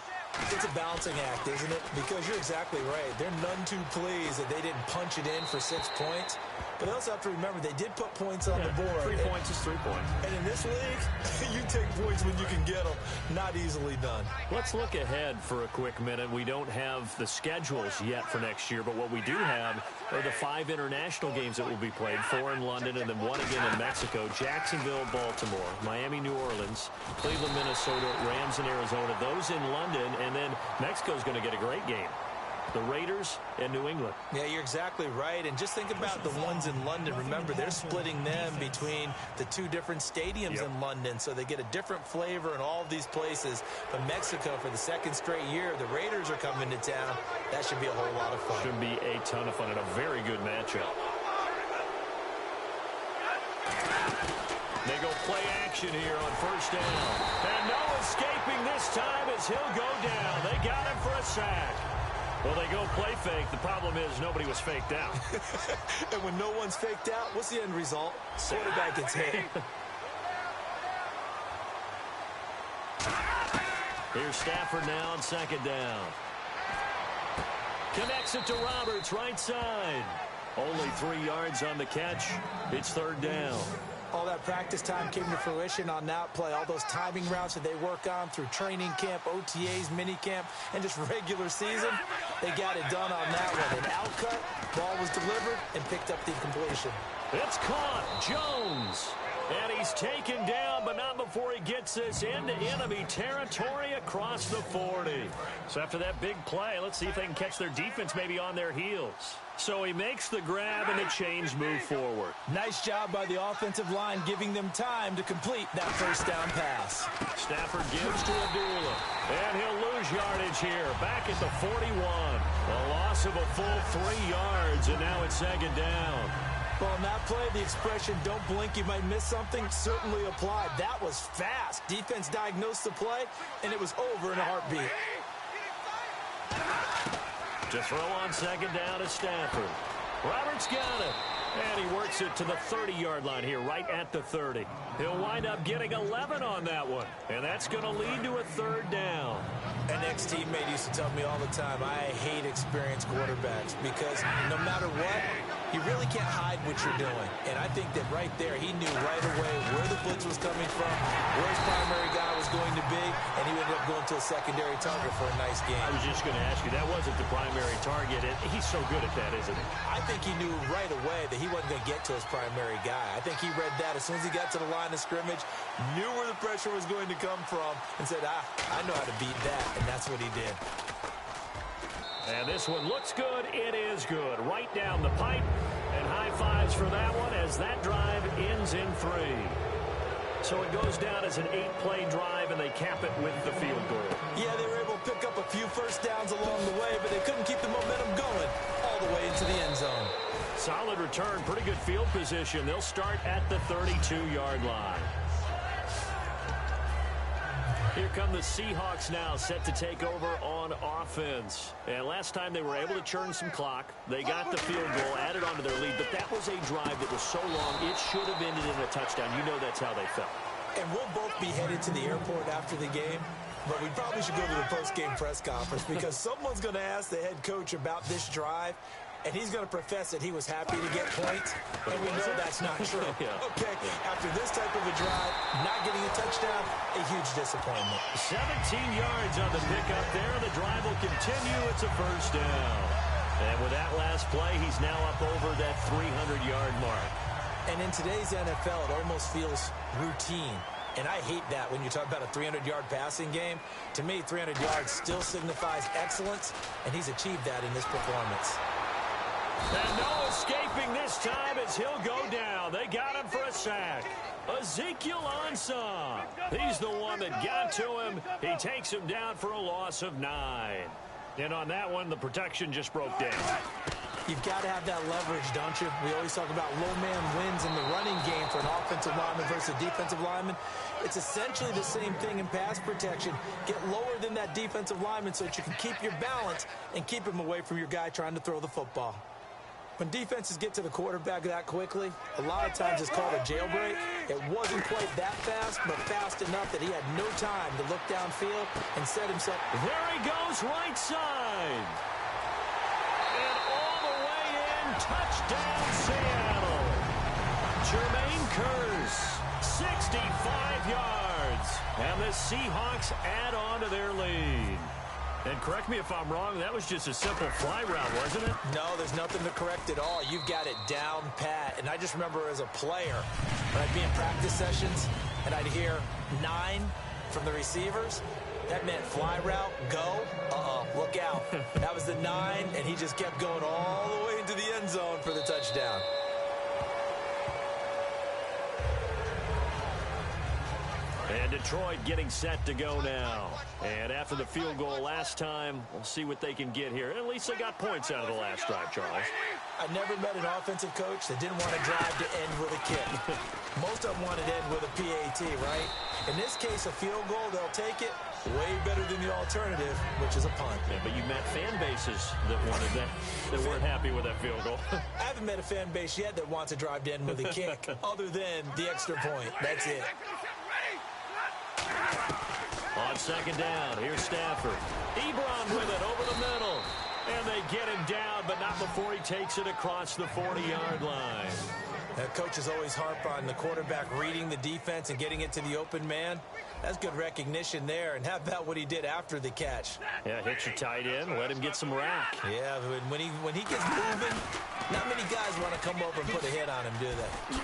It's a balancing act, isn't it? Because you're exactly right. They're none too pleased that they didn't punch it in for 6 points. But they also have to remember they did put points on the board. 3 points is 3 points. And in this league, you take points when you can get them. Not easily done. Let's look ahead for a quick minute. We don't have the schedules yet for next year, but what we do have are the 5 international games that will be played, 4 in London and then 1 again in Mexico. Jacksonville, Baltimore, Miami, New Orleans, Cleveland, Minnesota, Rams, and Arizona. Those in London, and then Mexico's going to get a great game. The Raiders and New England. Yeah, you're exactly right. And just think about the ones in London. Remember, they're splitting them between the 2 different stadiums in London, so they get a different flavor in all of these places. But Mexico, for the 2nd straight year, the Raiders are coming to town. That should be a whole lot of fun. Should be a ton of fun and a very good matchup. They go play action here on 1st down. And no escaping this time as he'll go down. They got him for a sack. Well, they go play fake. The problem is nobody was faked out. And when no one's faked out, what's the end result? Quarterback gets hit. Here's Stafford now on 2nd down. Connects it to Roberts, right side. Only 3 yards on the catch. It's 3rd down. All that practice time came to fruition on that play. All those timing routes that they work on through training camp, OTAs, minicamp, and just regular season, they got it done on that one. An out cut, ball was delivered, and picked up the completion. It's caught. Jones. And he's taken down, but not before he gets this into enemy territory across the 40. So after that big play, let's see if they can catch their defense maybe on their heels. So he makes the grab, and the chains move forward. Nice job by the offensive line, giving them time to complete that 1st down pass. Stafford gives to Abdullah, and he'll lose yardage here. Back at the 41. A loss of a full 3 yards, and now it's 2nd down. Well, on that play, the expression, don't blink, you might miss something, certainly applied. That was fast. Defense diagnosed the play, and it was over in a heartbeat. To throw on 2nd down is Stafford. Roberts got it. And he works it to the 30-yard line here, right at the 30. He'll wind up getting 11 on that one. And that's going to lead to a 3rd down. An ex-teammate used to tell me all the time, I hate experienced quarterbacks because no matter what, you really can't hide what you're doing. And I think that right there, he knew right away where the blitz was coming from, where his primary guy was going to be, and he ended up going to a secondary target for a nice game. I was just going to ask you, that wasn't the primary target. And he's so good at that, isn't he? I think he knew right away that he wasn't going to get to his primary guy. I think he read that as soon as he got to the line of scrimmage, knew where the pressure was going to come from, and said, I know how to beat that, and that's what he did. And this one looks good. It is good. Right down the pipe. And high fives for that one as that drive ends in 3. So it goes down as an 8-play drive, and they cap it with the field goal. Yeah, they were able to pick up a few 1st downs along the way, but they couldn't keep the momentum going all the way into the end zone. Solid return. Pretty good field position. They'll start at the 32-yard line. Here come the Seahawks now, set to take over on offense. And last time they were able to churn some clock. They got the field goal, added onto their lead, but that was a drive that was so long, it should have ended in a touchdown. You know that's how they felt. And we'll both be headed to the airport after the game, but we probably should go to the post-game press conference because someone's going to ask the head coach about this drive, and he's going to profess that he was happy to get points, and we know that's not true. Okay, after this type of a drive, not getting a touchdown, a huge disappointment. 17 yards on the pickup there. The drive will continue. It's a 1st down. And with that last play, he's now up over that 300-yard mark. And in today's NFL, it almost feels routine. And I hate that when you talk about a 300-yard passing game. To me, 300 yards still signifies excellence, and he's achieved that in this performance. And no escaping this time as he'll go down. They got him for a sack. Ezekiel Ansah. He's the one that got to him. He takes him down for a loss of 9. And on that one, the protection just broke down. You've got to have that leverage, don't you? We always talk about low man wins in the running game for an offensive lineman versus a defensive lineman. It's essentially the same thing in pass protection. Get lower than that defensive lineman so that you can keep your balance and keep him away from your guy trying to throw the football. When defenses get to the quarterback that quickly, a lot of times it's called a jailbreak. It wasn't quite that fast, but fast enough that he had no time to look downfield and set himself. There he goes, right side. And all the way in, touchdown Seattle. Jermaine Kearse, 65 yards. And the Seahawks add on to their lead. And correct me if I'm wrong, that was just a simple fly route, wasn't it? No, there's nothing to correct at all. You've got it down pat. And I just remember as a player, when I'd be in practice sessions and I'd hear 9 from the receivers, that meant fly route, go, look out. That was the 9, and he just kept going all the way into the end zone for the touchdown. And Detroit getting set to go now. And after the field goal last time, we'll see what they can get here. At least they got points out of the last drive, Charles. I never met an offensive coach that didn't want to drive to end with a kick. Most of them wanted to end with a PAT, right? In this case, a field goal, they'll take it. Way better than the alternative, which is a punt. Yeah, but you met fan bases that wanted that, that weren't happy with that field goal. I haven't met a fan base yet that wants to drive to end with a kick, other than the extra point. That's it. On second down, here's Stafford. Ebron with it over the middle. And they get him down, but not before he takes it across the 40-yard line. Now, coaches always harp on the quarterback reading the defense and getting it to the open man. That's good recognition there. And how about what he did after the catch? Yeah, hit your tight end, let him get some rack. Yeah, when he gets moving, not many guys want to come over and put a hit on him, do they?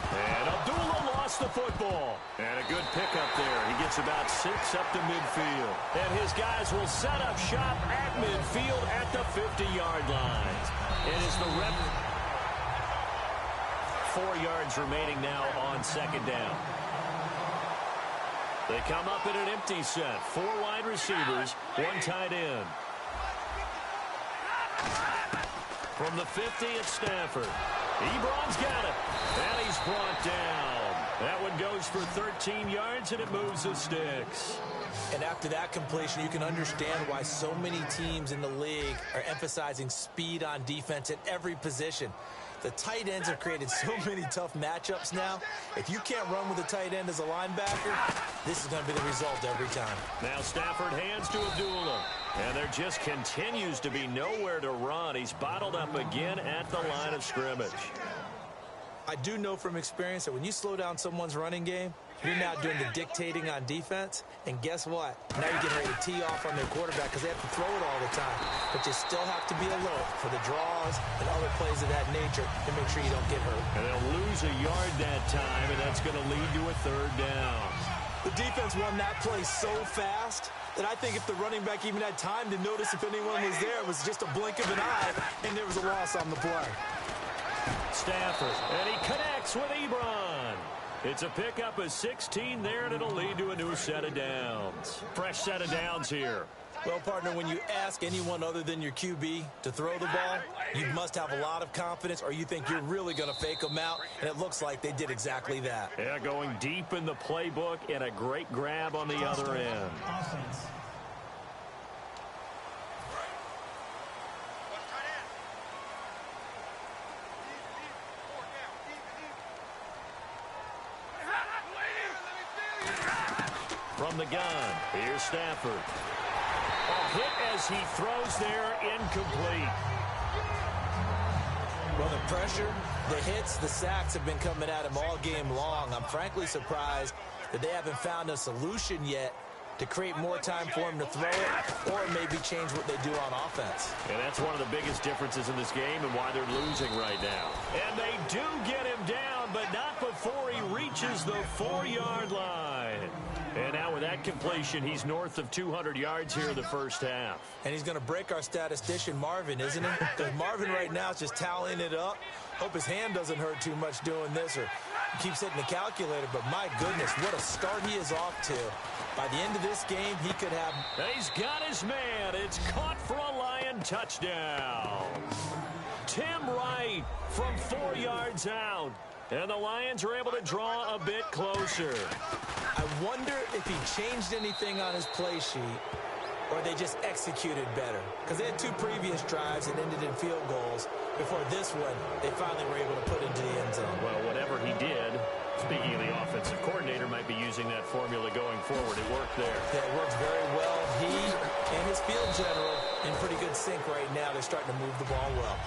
And Abdullah lost the football. And a good pickup there. He gets about 6 up to midfield. And his guys will set up shop at midfield at the 50-yard line. It is the rep. 4 yards remaining now on second down. They come up in an empty set. 4 wide receivers, 1 tight end. From the 50, it's Stafford. Ebron's got it. And he's brought down. That one goes for 13 yards, and it moves the sticks. And after that completion, you can understand why so many teams in the league are emphasizing speed on defense at every position. The tight ends have created so many tough matchups now. If you can't run with a tight end as a linebacker, this is going to be the result every time. Now Stafford hands to Abdullah. And there just continues to be nowhere to run. He's bottled up again at the line of scrimmage. I do know from experience that when you slow down someone's running game, you're now doing the dictating on defense. And guess what? Now you're getting ready to tee off on their quarterback because they have to throw it all the time. But you still have to be alert for the draws and other plays of that nature to make sure you don't get hurt. And they'll lose a yard that time, and that's going to lead to a 3rd down. The defense won that play so fast that I think if the running back even had time to notice if anyone was there, it was just a blink of an eye, and there was a loss on the play. Stafford, and he connects with Ebron. It's a pickup of 16 there, and it'll lead to a new set of downs. Fresh set of downs here. Well, partner, when you ask anyone other than your QB to throw the ball, you must have a lot of confidence, or you think you're really going to fake them out, and it looks like they did exactly that. Yeah, going deep in the playbook, and a great grab on the other end. Offense. From the gun, here's Stafford. A hit as he throws there, incomplete. Well, the pressure, the hits, the sacks have been coming at him all game long. I'm frankly surprised that they haven't found a solution yet to create more time for him to throw it or maybe change what they do on offense. And that's one of the biggest differences in this game and why they're losing right now. And they do get him down, but not before he reaches the 4-yard line. And now with that completion, he's north of 200 yards here in the first half. And he's going to break our statistician, Marvin, isn't he? Because Marvin right now is just tallying it up. Hope his hand doesn't hurt too much doing this or keeps hitting the calculator. But my goodness, what a start he is off to. By the end of this game, he could have... He's got his man. It's caught for a Lion touchdown. Tim Wright from 4 yards out. And the Lions are able to draw a bit closer. I wonder if he changed anything on his play sheet or they just executed better? Because they had 2 previous drives that ended in field goals. Before this one, they finally were able to put into the end zone. Well, whatever he did, speaking of the offensive coordinator, might be using that formula going forward. It worked there. Yeah, it works very well. He and his field general in pretty good sync right now. They're starting to move the ball well.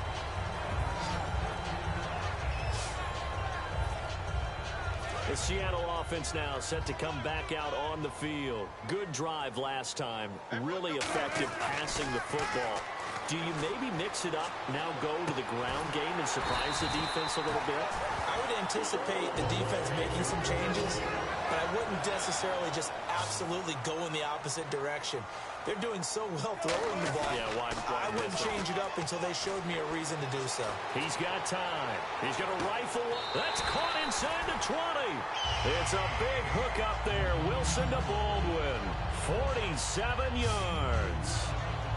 The Seattle offense now set to come back out on the field. Good drive last time. Really effective passing the football. Do you maybe mix it up, now go to the ground game and surprise the defense a little bit? I would anticipate the defense making some changes, but I wouldn't necessarily just absolutely go in the opposite direction. They're doing so well throwing the ball. Yeah, why I wouldn't change it up until they showed me a reason to do so. He's got time. He's going to rifle. That's caught inside the 20. It's a big hook up there. Wilson to Baldwin. 47 yards.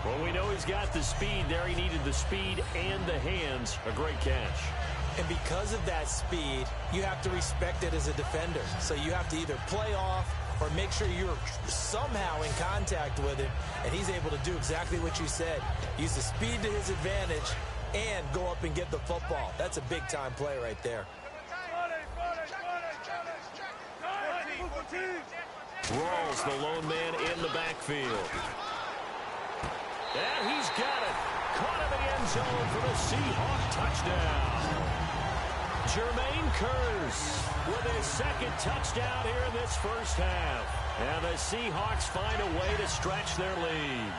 Well, we know he's got the speed there. He needed the speed and the hands. A great catch. And because of that speed, you have to respect it as a defender. So you have to either play off or make sure you're somehow in contact with him, and he's able to do exactly what you said. Use the speed to his advantage and go up and get the football. That's a big-time play right there. Rawls, the lone man in the backfield. And he's got it. Caught in the end zone for the Seahawks touchdown. Jermaine Kearse with his second touchdown here in this first half. And the Seahawks find a way to stretch their lead.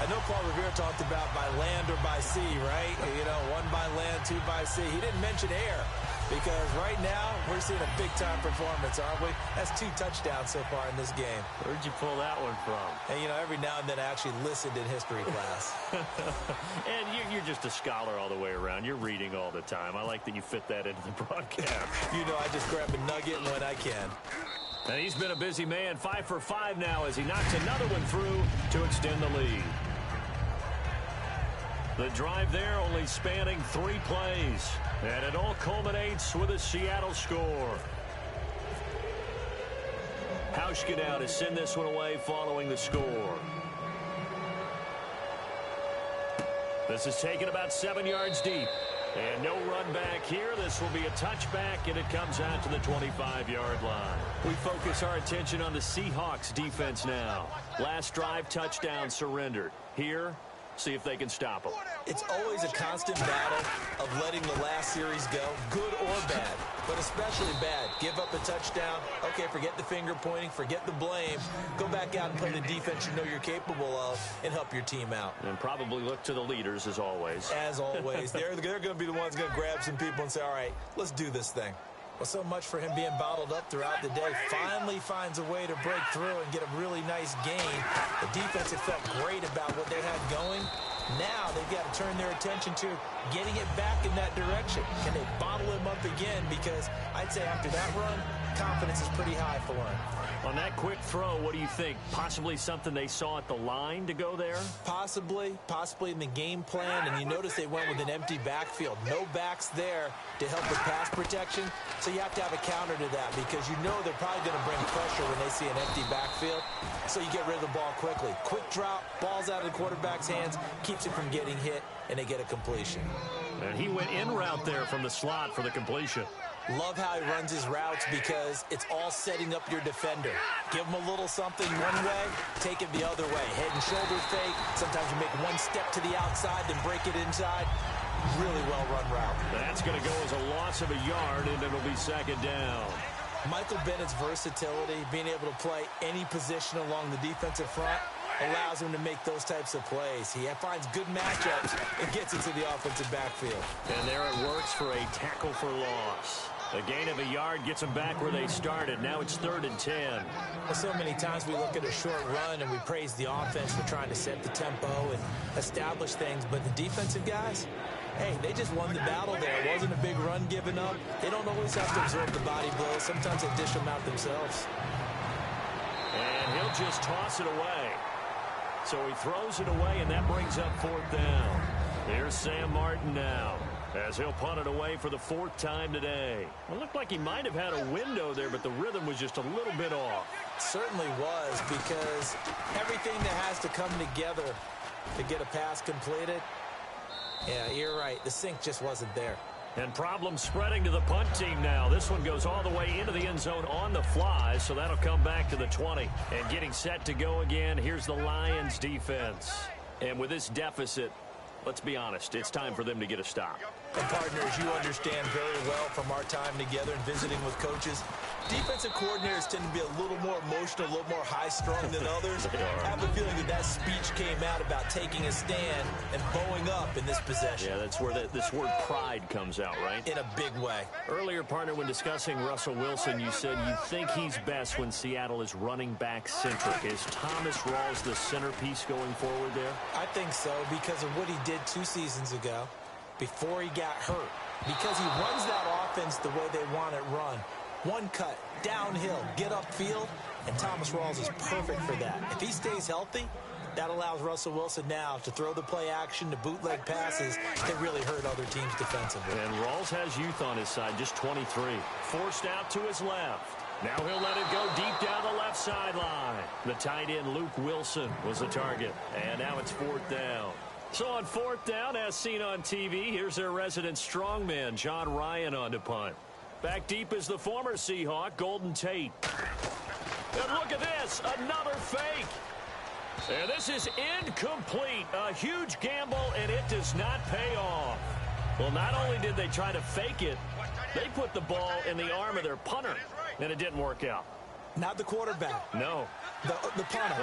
I know Paul Revere talked about by land or by sea, right? You know, 1 by land, 2 by sea. He didn't mention air because right now we're seeing a big-time performance, aren't we? That's 2 touchdowns so far in this game. Where'd you pull that one from? And, you know, every now and then I actually listened in history class. And you're just a scholar all the way around. You're reading all the time. I like that you fit that into the broadcast. You know, I just grab a nugget when I can. And he's been a busy man. 5 for 5 now as he knocks another one through to extend the lead. The drive there only spanning 3 plays. And it all culminates with a Seattle score. Hauschka now to send this one away following the score. This is taken about 7 yards deep. And no run back here. This will be a touchback, and it comes out to the 25-yard line. We focus our attention on the Seahawks defense now. Last drive, touchdown surrendered. Here, see if they can stop them. It's always a constant battle of letting the last series go, good or bad, but especially bad. Give up a touchdown. Okay, forget the finger pointing, forget the blame. Go back out and play the defense you know you're capable of and help your team out. And probably look to the leaders as always. As always. They're going to be the ones going to grab some people and say, all right, let's do this thing. Well, so much for him being bottled up throughout the day. Finally finds a way to break through and get a really nice gain. The defense had felt great about what they had going. Now they've got to turn their attention to getting it back in that direction. Can they bottle him up again? Because I'd say after that run, confidence is pretty high for him. On that quick throw, what do you think? Possibly something they saw at the line to go there? Possibly in the game plan. And you notice they went with an empty backfield. No backs there to help with pass protection. So you have to have a counter to that because you know they're probably going to bring pressure when they see an empty backfield. So you get rid of the ball quickly. Quick drop, ball's out of the quarterback's hands, keeps it from getting hit, and they get a completion. And he went in route there from the slot for the completion. Love how he runs his routes because it's all setting up your defender. Give him a little something one way, take it the other way. Head and shoulder fake. Sometimes you make one step to the outside, then break it inside. Really well-run route. That's going to go as a loss of a yard, and it'll be second down. Michael Bennett's versatility, being able to play any position along the defensive front, allows him to make those types of plays. He finds good matchups and gets into the offensive backfield. And there it works for a tackle for loss. A gain of a yard gets them back where they started. Now it's 3rd and 10. Well, so many times we look at a short run and we praise the offense for trying to set the tempo and establish things. But the defensive guys, hey, they just won the battle there. It wasn't a big run given up. They don't always have to absorb the body blows. Sometimes they dish them out themselves. And he'll just toss it away. So he throws it away, and that brings up 4th down. Here's Sam Martin now, as he'll punt it away for the 4th time today. It looked like he might have had a window there, but the rhythm was just a little bit off. Certainly was, because everything that has to come together to get a pass completed, yeah, you're right. The sync just wasn't there. And problems spreading to the punt team now. This one goes all the way into the end zone on the fly, so that'll come back to the 20. And getting set to go again, here's the Lions defense. And with this deficit, let's be honest, it's time for them to get a stop. And partners, you understand very well from our time together and visiting with coaches, defensive coordinators tend to be a little more emotional, a little more high-strung than others. I have a feeling that speech came out about taking a stand and bowing up in this possession. Yeah, that's where this word pride comes out, right? In a big way. Earlier, partner, when discussing Russell Wilson, you said you think he's best when Seattle is running back-centric. Is Thomas Rawls the centerpiece going forward there? I think so, because of what he did 2 seasons ago before he got hurt. Because he runs that offense the way they want it run. One cut, downhill, get upfield, and Thomas Rawls is perfect for that. If he stays healthy, that allows Russell Wilson now to throw the play action, to bootleg passes that really hurt other teams defensively. And Rawls has youth on his side, just 23. Forced out to his left. Now he'll let it go deep down the left sideline. The tight end, Luke Wilson, was the target. And now it's 4th down. So on 4th down, as seen on TV, here's their resident strongman, John Ryan, on to punt. Back deep is the former Seahawk, Golden Tate. And look at this, another fake. And this is incomplete. A huge gamble, and it does not pay off. Well, not only did they try to fake it, they put the ball in the arm of their punter, and it didn't work out. Not the quarterback. No. The punter.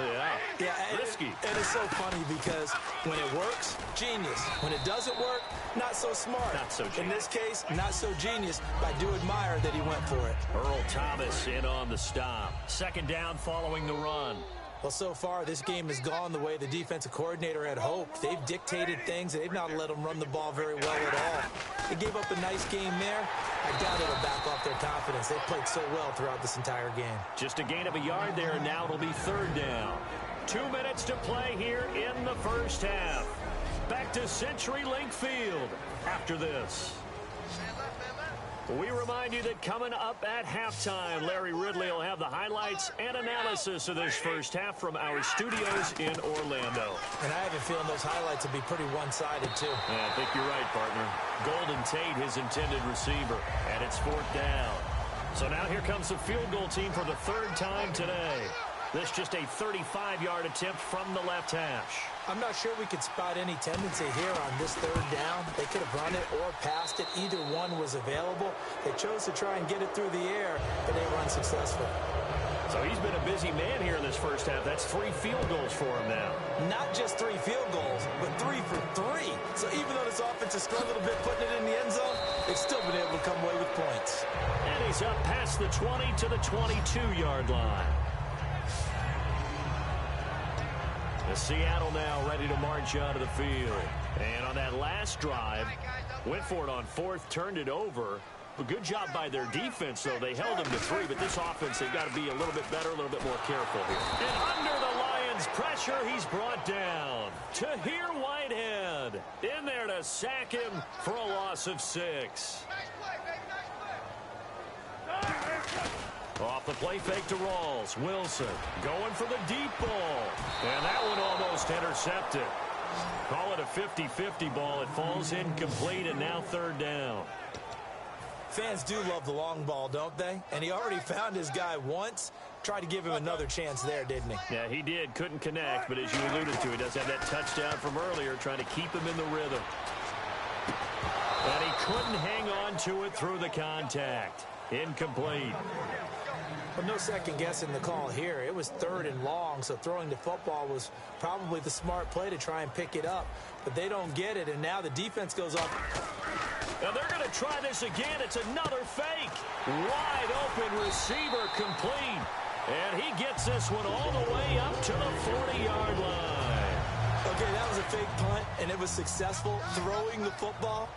Yeah. Risky. And it's so funny because when it works, genius. When it doesn't work, not so smart. Not so genius. In this case, not so genius. I do admire that he went for it. Earl Thomas in on the stop. 2nd down following the run. Well, so far, this game has gone the way the defensive coordinator had hoped. They've dictated things. They've not let them run the ball very well at all. They gave up a nice game there. I doubt it'll back off their confidence. They've played so well throughout this entire game. Just a gain of a yard there, and now it'll be 3rd down. 2 minutes to play here in the first half. Back to CenturyLink Field after this. We remind you that coming up at halftime, Larry Ridley will have the highlights and analysis of this first half from our studios in Orlando. And I have a feeling those highlights will be pretty one-sided, too. Yeah, I think you're right, partner. Golden Tate, his intended receiver, and it's 4th down. So now here comes the field goal team for the 3rd time today. This just a 35-yard attempt from the left hash. I'm not sure we could spot any tendency here on this 3rd down. They could have run it or passed it. Either one was available. They chose to try and get it through the air, but they were unsuccessful. So he's been a busy man here in this first half. That's 3 field goals for him now. Not just 3 field goals, but 3 for 3. So even though this offense has struggled a bit putting it in the end zone, they've still been able to come away with points. And he's up past the 20 to the 22-yard line. The Seattle now ready to march out of the field. And on that last drive, went for it on 4th, turned it over. A good job by their defense, though. They held them to 3, but this offense, they've got to be a little bit better, a little bit more careful here. And under the Lions' pressure, he's brought down. Tahir Whitehead in there to sack him for a loss of 6. Off the play fake to Rawls. Wilson going for the deep ball. And that one almost intercepted. Call it a 50-50 ball. It falls incomplete, and now 3rd down. Fans do love the long ball, don't they? And he already found his guy once. Tried to give him another chance there, didn't he? Yeah, he did. Couldn't connect, but as you alluded to, he does have that touchdown from earlier, trying to keep him in the rhythm. And he couldn't hang on to it through the contact. Incomplete. Well, no second guessing the call here. It was 3rd and long, so throwing the football was probably the smart play to try and pick it up. But they don't get it, and now the defense goes off. Now they're going to try this again. It's another fake. Wide open receiver complete. And he gets this one all the way up to the 40-yard line. Okay, that was a fake punt, and it was successful throwing the football.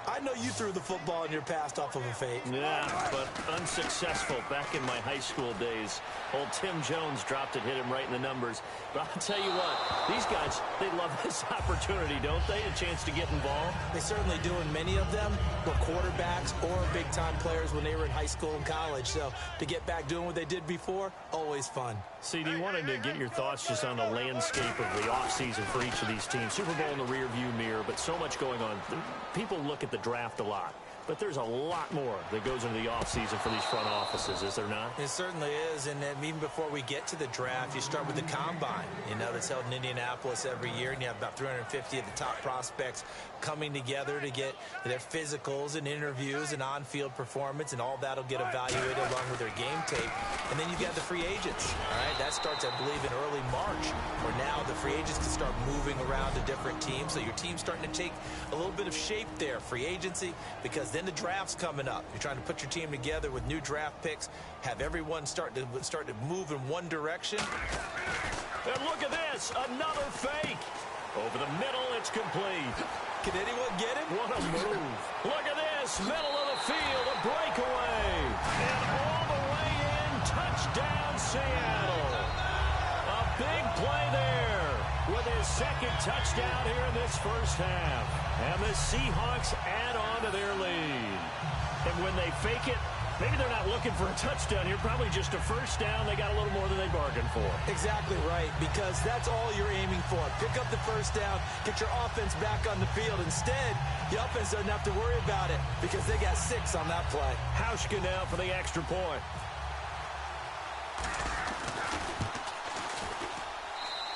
I know you threw the football in your past off of a fake. Yeah, but unsuccessful back in my high school days. Old Tim Jones dropped it, hit him right in the numbers. But I'll tell you what, these guys, they love this opportunity, don't they? A chance to get involved. They certainly do, and many of them were quarterbacks or big-time players when they were in high school and college. So to get back doing what they did before, always fun. CD, wanted to get your thoughts just on the landscape of the offseason for each of these teams. Super Bowl in the rearview mirror, but so much going on. People look at the draft a lot, but there's a lot more that goes into the offseason for these front offices, is there not? It certainly is, and even before we get to the draft, you start with the Combine, that's held in Indianapolis every year, and you have about 350 of the top prospects coming together to get their physicals and interviews and on-field performance, and all that will get evaluated along with their game tape. And then you've got the free agents, all right? That starts, I believe, in early March, where now the free agents can start moving around to different teams, so your team's starting to take a little bit of shape there, free agency, because then the draft's coming up. You're trying to put your team together with new draft picks, have everyone start to move in one direction. And look at this, another fake. Over the middle, it's complete. Can anyone get it? What a move. Look at this, middle of the field, a breakaway. And all the way in, touchdown Seattle. A big play there with his second touchdown here in this first half. And the Seahawks add on to their lead. And when they fake it, maybe they're not looking for a touchdown here, probably just a first down. They got a little more than they bargained for. Exactly right, because that's all you're aiming for. Pick up the first down, get your offense back on the field. Instead, the offense doesn't have to worry about it because they got 6 on that play. Hauschka now for the extra point.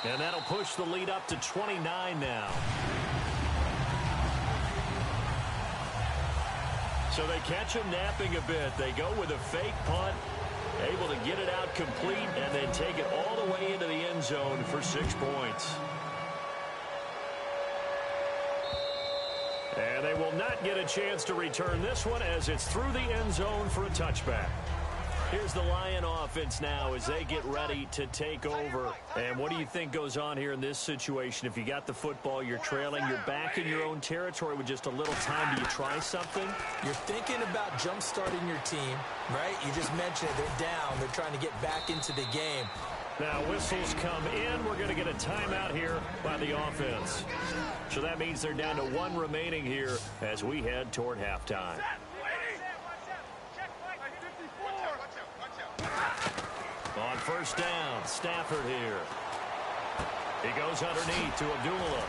And that'll push the lead up to 29 now. So they catch him napping a bit. They go with a fake punt, able to get it out complete, and then take it all the way into the end zone for 6 points. And they will not get a chance to return this one as it's through the end zone for a touchback. Here's the Lion offense now as they get ready to take over. And what do you think goes on here in this situation? If you got the football, you're trailing, you're back in your own territory with just a little time. Do you try something? You're thinking about jump-starting your team, right? You just mentioned it. They're down. They're trying to get back into the game. Now whistles come in. We're going to get a timeout here by the offense. So that means they're down to 1 remaining here as we head toward halftime. On first down, Stafford here. He goes underneath to Abdullah.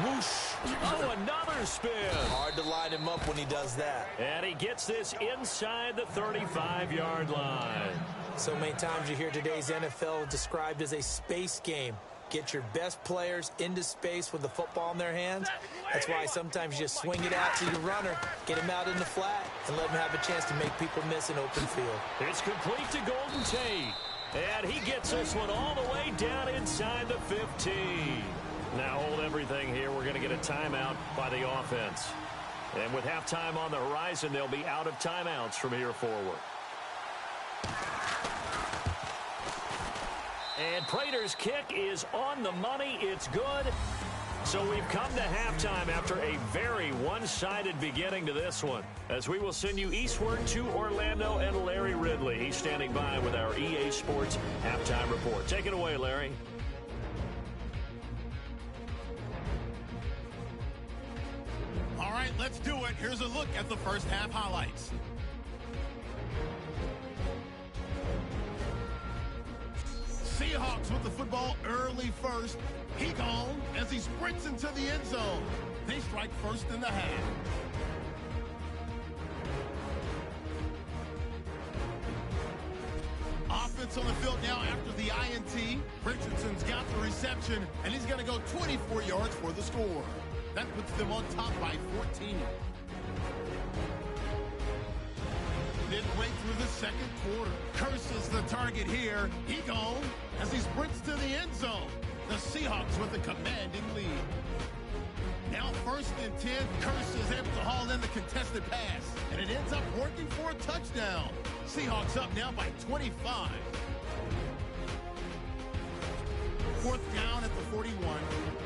Whoosh. Oh, another spin. Hard to line him up when he does that. And he gets this inside the 35-yard line. So many times you hear today's NFL described as a space game. Get your best players into space with the football in their hands. That's why sometimes you just swing it out to your runner, get him out in the flat, and let him have a chance to make people miss an open field. It's complete to Golden Tate. And he gets this one all the way down inside the 15. Now hold everything here. We're going to get a timeout by the offense. And with halftime on the horizon, they'll be out of timeouts from here forward. And Prater's kick is on the money. It's good. So we've come to halftime after a very one-sided beginning to this one, as we will send you eastward to Orlando and Larry Ridley. He's standing by with our EA Sports halftime report. Take it away, Larry. All right, let's do it. Here's a look at the first half highlights. Seahawks with the football early first. He gone as he sprints into the end zone. They strike first in the half. Offense on the field now after the INT. Richardson's got the reception, and he's going to go 24 yards for the score. That puts them on top by 14. Midway through the second quarter. Curses the target here. He gone as he sprints to the end zone. The Seahawks with a commanding lead. Now first and 10. Curse is able to haul in the contested pass. And it ends up working for a touchdown. Seahawks up now by 25. Fourth down at the 41.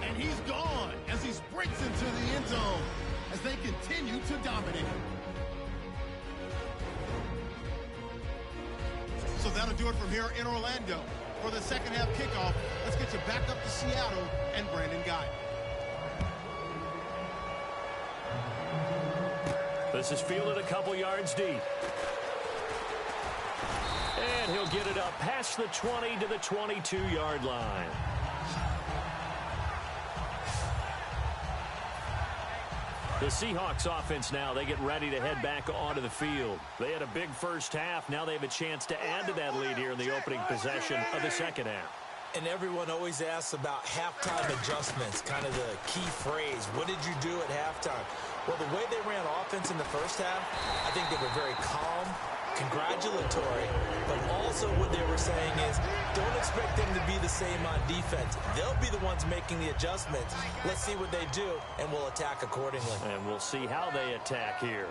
And he's gone as he sprints into the end zone. As they continue continue to dominate. So that'll do it from here in Orlando. For the second half kickoff, let's get you back up to Seattle and Brandon Guy. This is fielded a couple yards deep. And he'll get it up past the 20 to the 22-yard line. The Seahawks offense now, they get ready to head back onto the field. They had a big first half. Now they have a chance to add to that lead here in the opening possession of the second half. And everyone always asks about halftime adjustments, kind of the key phrase. What did you do at halftime? Well, the way they ran offense in the first half, I think they were very calm, congratulatory, but also what they were saying is don't expect them to be the same on defense. They'll be the ones making the adjustments. Let's see what they do, and we'll attack accordingly. And we'll see how they attack here.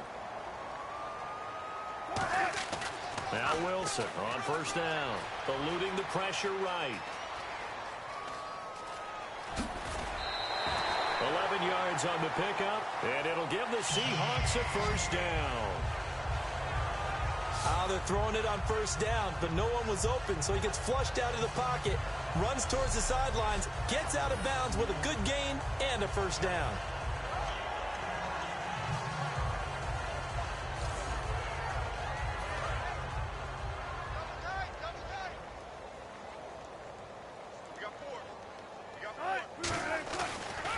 Now Wilson on first down, eluding the pressure right. 11 yards on the pickup, and it'll give the Seahawks a first down. They're throwing it on first down, but no one was open, so he gets flushed out of the pocket, runs towards the sidelines, gets out of bounds with a good gain and a first down.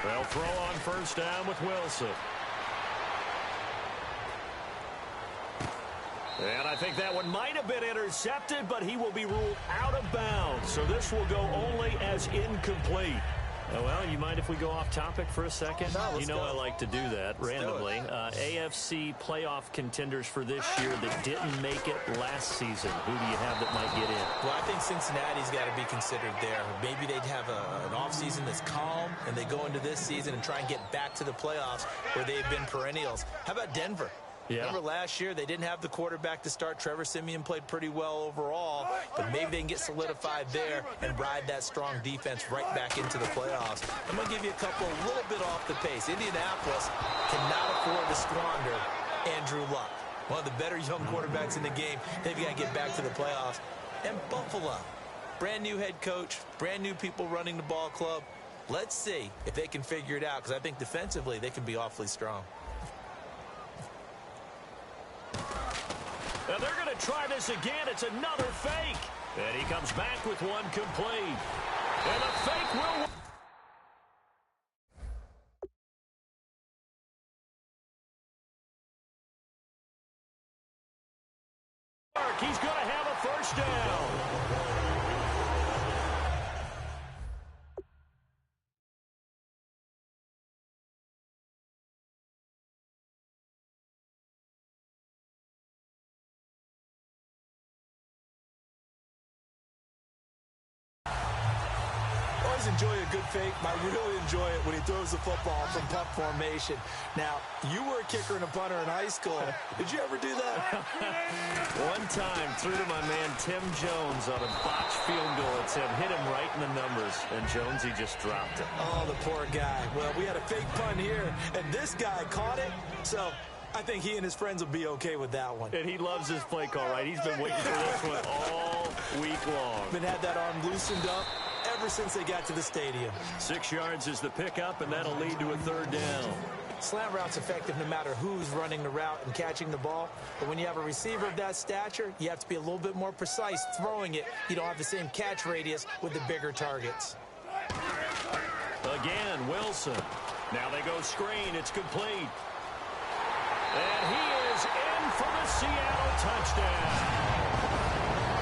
They'll throw on first down with Wilson. And I think that one might have been intercepted, but he will be ruled out of bounds. So this will go only as incomplete. Oh, well, you mind if we go off topic for a second? No, you know go. I like to do that randomly. AFC playoff contenders for this year that didn't make it last season. Who do you have that might get in? Well, I think Cincinnati's got to be considered there. Maybe they'd have an offseason that's calm, and they go into this season and try and get back to the playoffs where they've been perennials. How about Denver? Yeah. Remember last year, they didn't have the quarterback to start. Trevor Siemian played pretty well overall, but maybe they can get solidified there and ride that strong defense right back into the playoffs. I'm going to give you a little bit off the pace. Indianapolis cannot afford to squander Andrew Luck, one of the better young quarterbacks in the game. They've got to get back to the playoffs. And Buffalo, brand new head coach, brand new people running the ball club. Let's see if they can figure it out, because I think defensively they can be awfully strong. And they're going to try this again. It's another fake. And he comes back with one complete. And a fake will work. He's going to have a first down. Enjoy a good fake. I really enjoy it when he throws the football from punt formation. Now, you were a kicker and a punter in high school. Did you ever do that? One time, threw to my man Tim Jones on a botched field goal. It said hit him right in the numbers, and Jonesy just dropped it. Oh, the poor guy. Well, we had a fake punt here, and this guy caught it, so I think he and his friends will be okay with that one. And he loves his play call, right? He's been waiting for this one all week long. Been had that arm loosened up ever since they got to the stadium. 6 yards is the pickup, and that'll lead to a third down. Slant route's effective no matter who's running the route and catching the ball. But when you have a receiver of that stature, you have to be a little bit more precise throwing it. You don't have the same catch radius with the bigger targets. Again, Wilson. Now they go screen. It's complete. And he is in for the Seattle touchdown.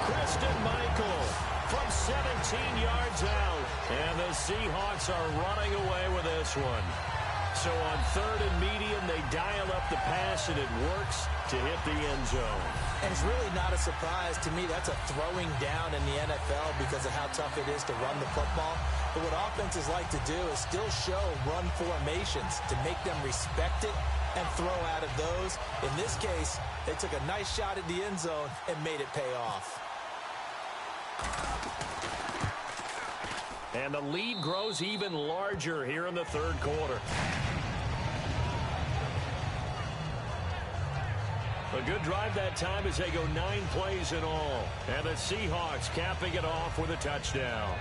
Christian Michael from 17 yards out. And the Seahawks are running away with this one. So on third and medium, they dial up the pass, and it works to hit the end zone. And it's really not a surprise to me. That's a throwing down in the NFL because of how tough it is to run the football. But what offenses like to do is still show run formations to make them respect it and throw out of those. In this case, they took a nice shot at the end zone and made it pay off. And the lead grows even larger here in the third quarter. A good drive that time as they go 9 plays in all. And the Seahawks capping it off with a touchdown.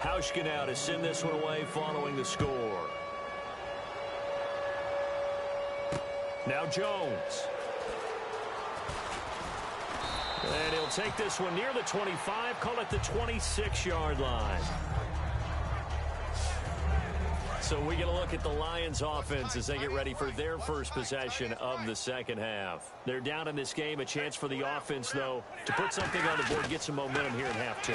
Hauschka now to send this one away following the score. Now Jones. And he'll take this one near the 25, call it the 26-yard line. So we get a look at the Lions offense as they get ready for their first possession of the second half. They're down in this game. A chance for the offense, though, to put something on the board, get some momentum here in half 2.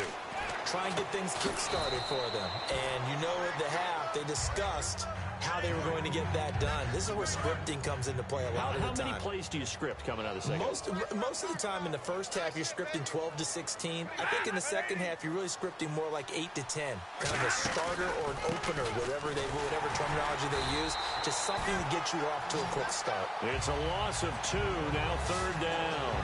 Try and get things kick-started for them. And you know at the half, they discussed how they were going to get that done. This is where scripting comes into play a lot of the time. How many plays do you script coming out of the second half? Most of the time in the first half, you're scripting 12 to 16. I think in the second half, you're really scripting more like 8 to 10. Kind of a starter or an opener, whatever terminology they use. Just something to get you off to a quick start. It's a loss of 2, now 3rd down.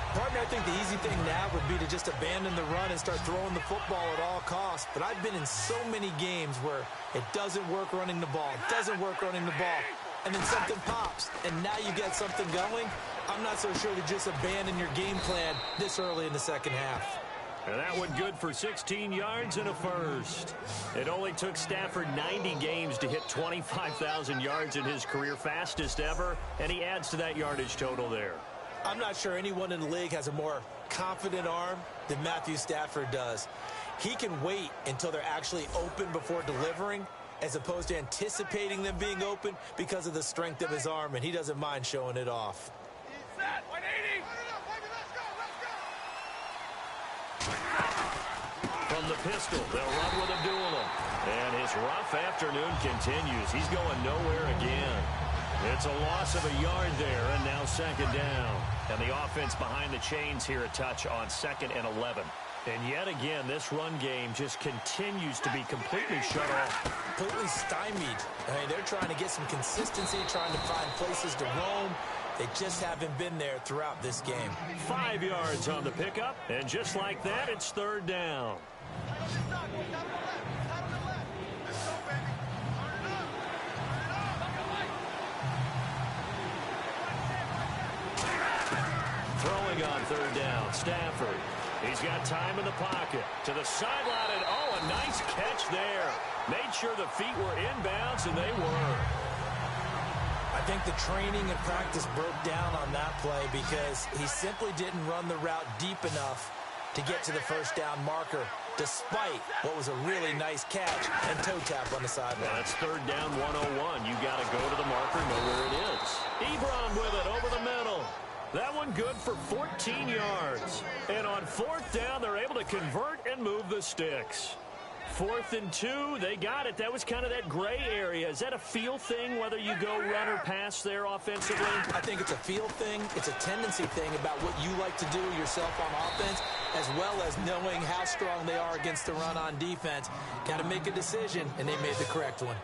Partner, I think the easy thing now would be to just abandon the run and start throwing the football at all costs. But I've been in so many games where it doesn't work running the ball. It doesn't work running the ball. And then something pops, and now you get something going. I'm not so sure to just abandon your game plan this early in the second half. And that one good for 16 yards and a first. It only took Stafford 90 games to hit 25,000 yards in his career, fastest ever, and he adds to that yardage total there. I'm not sure anyone in the league has a more confident arm than Matthew Stafford does. He can wait until they're actually open before delivering as opposed to anticipating them being open because of the strength of his arm, and he doesn't mind showing it off. From the pistol, they'll run with a duel. And his rough afternoon continues. He's going nowhere again. It's a loss of a yard there, and now 2nd down. And the offense behind the chains here, a touch on 2nd and 11. And yet again, this run game just continues to be completely shut off. Completely stymied. I mean, they're trying to get some consistency, trying to find places to roam. They just haven't been there throughout this game. 5 yards on the pickup, and just like that, it's 3rd down. Throwing on 3rd down, Stafford. He's got time in the pocket. To the sideline, and oh, a nice catch there. Made sure the feet were inbounds, and they were. I think the training and practice broke down on that play because he simply didn't run the route deep enough to get to the 1st down marker, despite what was a really nice catch and toe tap on the sideline. That's 3rd down 101. You got to go to the marker, know where it is. Ebron with it over the middle. That one good for 14 yards. And on 4th down, they're able to convert and move the sticks. 4th and 2, they got it. That was kind of that gray area. Is that a feel thing, whether you go run or pass there offensively? I think it's a feel thing. It's a tendency thing about what you like to do yourself on offense, as well as knowing how strong they are against the run on defense. Got to make a decision, and they made the correct one.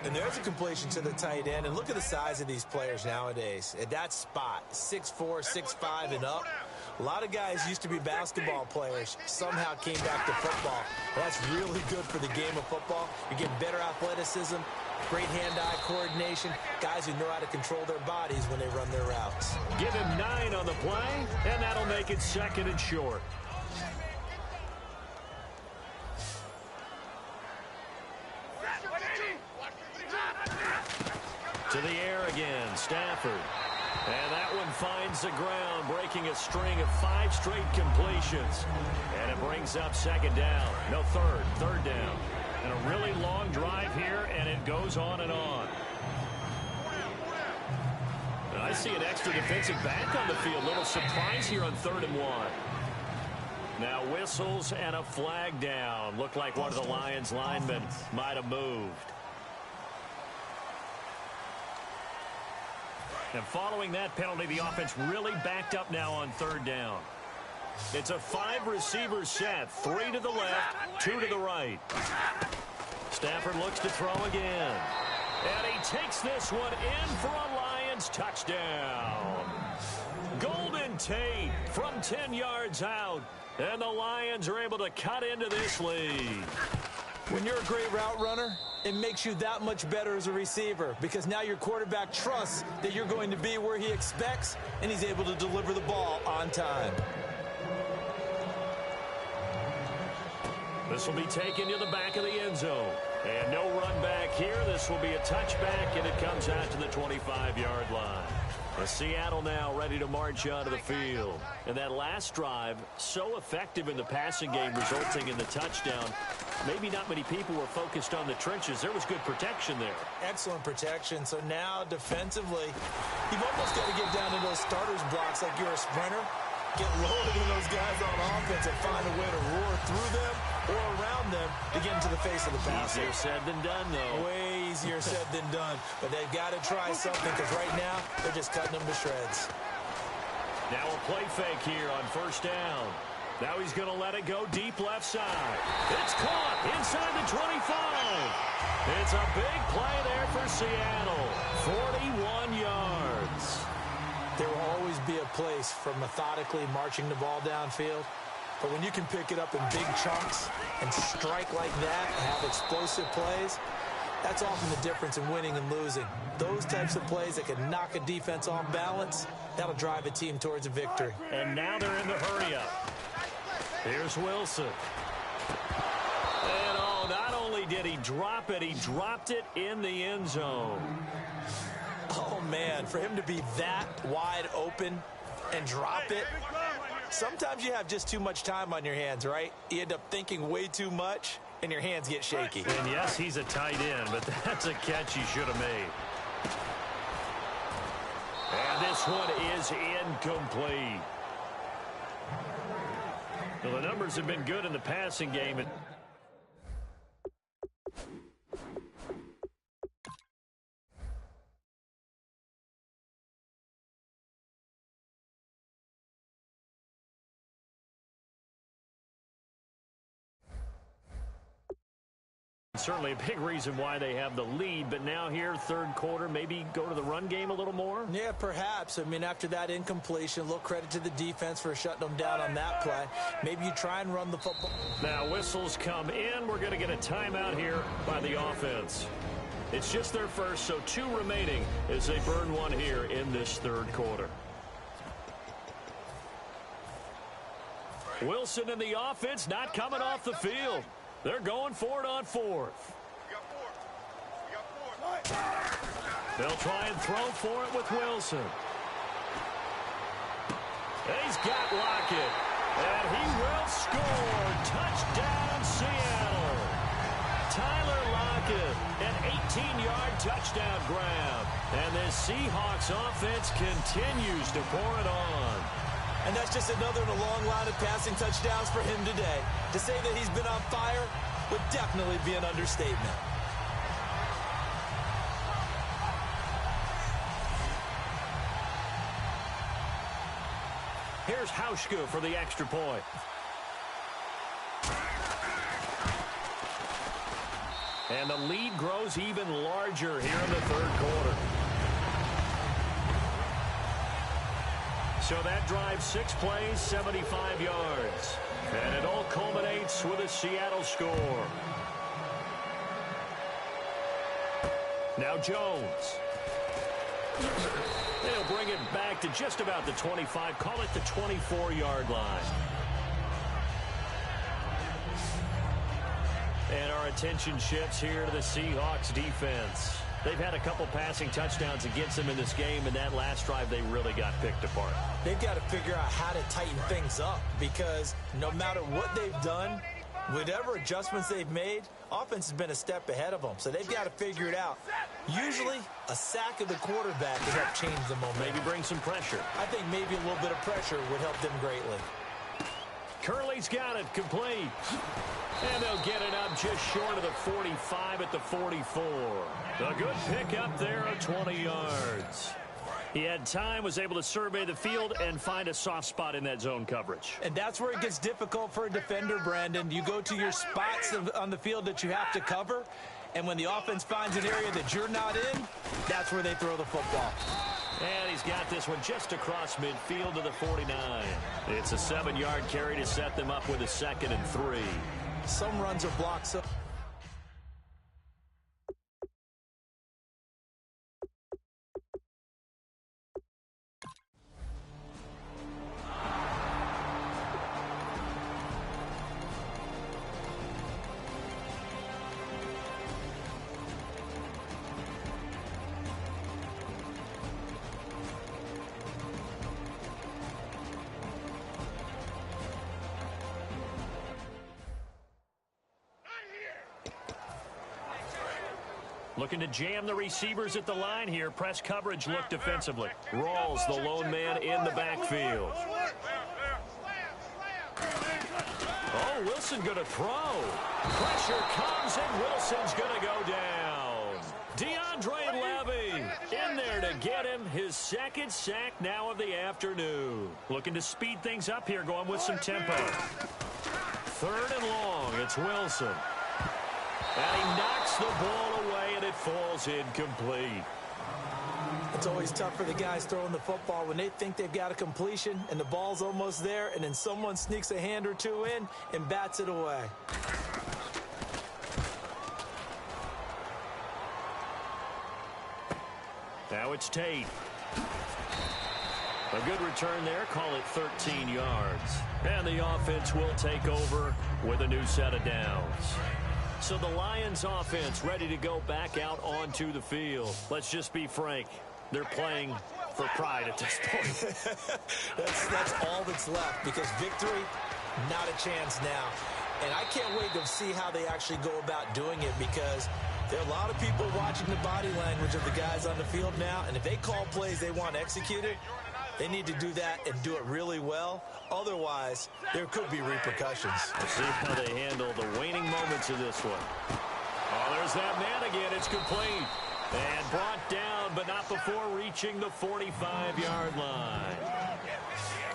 And there's a completion to the tight end. And look at the size of these players nowadays. At that spot, 6'4", 6'5", and up. A lot of guys used to be basketball players, somehow came back to football. That's really good for the game of football. You're getting better athleticism, great hand-eye coordination, guys who know how to control their bodies when they run their routes. Give him 9 on the play, and that'll make it 2nd and short. To the air again, Stafford. And that one finds the ground, breaking a string of 5 straight completions. And it brings up 2nd down. No, 3rd down. And a really long drive here, and it goes on and on. And I see an extra defensive back on the field. Little surprise here on 3rd and 1. Now whistles and a flag down. Looked like one of the Lions linemen might have moved. And following that penalty, the offense really backed up now on 3rd down. It's a 5-receiver set. 3 to the left, 2 to the right. Stafford looks to throw again. And he takes this one in for a Lions touchdown. Golden And Tate from 10 yards out. And the Lions are able to cut into this lead. When you're a great route runner, it makes you that much better as a receiver because now your quarterback trusts that you're going to be where he expects, and he's able to deliver the ball on time. This will be taken to the back of the end zone. And no run back here. This will be a touchback, and it comes out to the 25-yard line. Seattle now ready to march onto the field. And that last drive, so effective in the passing game, resulting in the touchdown. Maybe not many people were focused on the trenches. There was good protection there. Excellent protection. So now defensively, you've almost got to get down to those starters blocks like you're a sprinter. Get loaded in those guys on offense and find a way to roar through them or around them to get into the face of the passer. Easier said than done, though. Way easier said than done. But they've got to try something because right now they're just cutting them to shreds. Now a play fake here on first down. Now he's going to let it go deep left side. It's caught inside the 25. It's a big play there for Seattle. 41 yards. There will always be a place for methodically marching the ball downfield. But when you can pick it up in big chunks and strike like that and have explosive plays, that's often the difference in winning and losing. Those types of plays that can knock a defense off balance, that'll drive a team towards a victory. And now they're in the hurry-up. Here's Wilson. And oh, not only did he drop it, he dropped it in the end zone. Oh, man, for him to be that wide open and drop it, sometimes you have just too much time on your hands, right? You end up thinking way too much, and your hands get shaky. And yes, he's a tight end, but that's a catch he should have made. And this one is incomplete. Well, the numbers have been good in the passing game. Certainly a big reason why they have the lead, but now here, third quarter, maybe go to the run game a little more? Yeah, perhaps. I mean, after that incompletion, a little credit to the defense for shutting them down on that play. Maybe you try and run the football. Now whistles come in. We're going to get a timeout here by the offense. It's just their first, so 2 remaining as they burn one here in this third quarter. Wilson and the offense not coming off the field. They're going for it on 4th. They'll try and throw for it with Wilson. He's got Lockett. And he will score. Touchdown, Seattle. Tyler Lockett, an 18-yard touchdown grab. And the Seahawks offense continues to pour it on. And that's just another in a long line of passing touchdowns for him today. To say that he's been on fire would definitely be an understatement. Here's Hauschka for the extra point. And the lead grows even larger here in the third quarter. So that drives 6 plays, 75 yards. And it all culminates with a Seattle score. Now Jones. They'll bring it back to just about the 25, call it the 24-yard line. And our attention shifts here to the Seahawks defense. They've had a couple passing touchdowns against them in this game, and that last drive they really got picked apart. They've got to figure out how to tighten things up because no matter what they've done, whatever adjustments they've made, offense has been a step ahead of them. So they've got to figure it out. Usually, a sack of the quarterback would help change the momentum. Maybe bring some pressure. I think maybe a little bit of pressure would help them greatly. Curley's got it complete. And they'll get it up just short of the 45 at the 44. A good pick up there of 20 yards. He had time, was able to survey the field and find a soft spot in that zone coverage. And that's where it gets difficult for a defender, Brandon. You go to your spots on the field that you have to cover, and when the offense finds an area that you're not in, that's where they throw the football. And he's got this one just across midfield to the 49. It's a 7-yard carry to set them up with a 2nd and 3. Some runs are blocked. So looking to jam the receivers at the line here. Press coverage look defensively. Rawls, the lone man in the backfield. Oh, Wilson going to throw. Pressure comes, and Wilson's going to go down. DeAndre Levy in there to get him his 2nd sack now of the afternoon. Looking to speed things up here, going with some tempo. 3rd and long. It's Wilson. And he knocks the ball away, and it falls incomplete. it's always tough for the guys throwing the football when they think they've got a completion and the ball's almost there, and then someone sneaks a hand or two in and bats it away. Now it's Tate. A good return there. Call it 13 yards. And the offense will take over with a new set of downs. So the Lions offense ready to go back out onto the field. Let's just be frank. They're playing for pride at this point. That's all that's left, because victory, not a chance now. And I can't wait to see how they actually go about doing it, because there are a lot of people watching the body language of the guys on the field now, and if they call plays they want executed, they need to do that and do it really well. Otherwise, there could be repercussions. We'll see how they handle the waning moments of this one. Oh, there's that man again. It's complete. And brought down, but not before reaching the 45-yard line.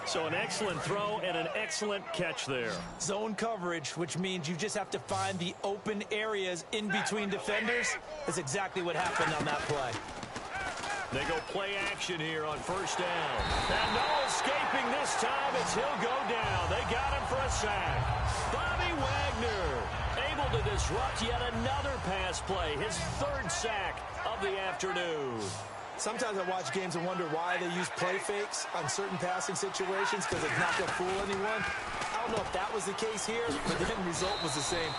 So an excellent throw and an excellent catch there. Zone coverage, which means you just have to find the open areas in between defenders. That's exactly what happened on that play. They go play action here on 1st down. And no escaping this time as he'll go down. They got him for a sack. Bobby Wagner able to disrupt yet another pass play. His 3rd sack of the afternoon. Sometimes I watch games and wonder why they use play fakes on certain passing situations, because it's not going to fool anyone. I don't know if that was the case here, but the end result was the same.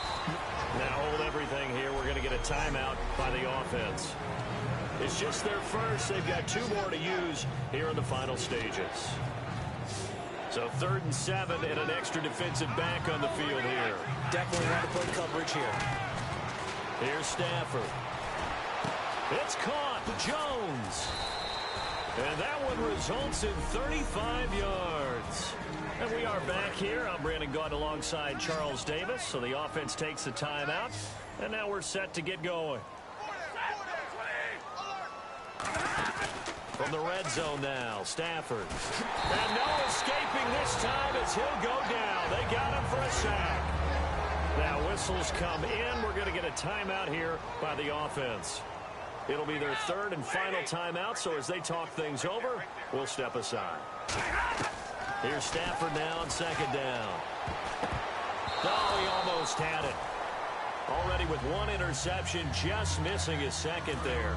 Now hold everything here. We're going to get a timeout by the offense. It's just their first. They've got 2 more to use here in the final stages. So 3rd and 7 and an extra defensive back on the field here. Definitely want to play coverage here. Here's Stafford. It's caught. Jones. And that one results in 35 yards. And we are back here. I'm Brandon Gaunt alongside Charles Davis. So the offense takes the timeout. And now we're set to get going. From the red zone now, Stafford. And no escaping this time as he'll go down. They got him for a sack. Now whistles come in. We're going to get a timeout here by the offense. It'll be their 3rd and final timeout, so as they talk things over, we'll step aside. Here's Stafford now on 2nd down. Oh, he almost had it. Already with 1 interception, just missing his 2nd there.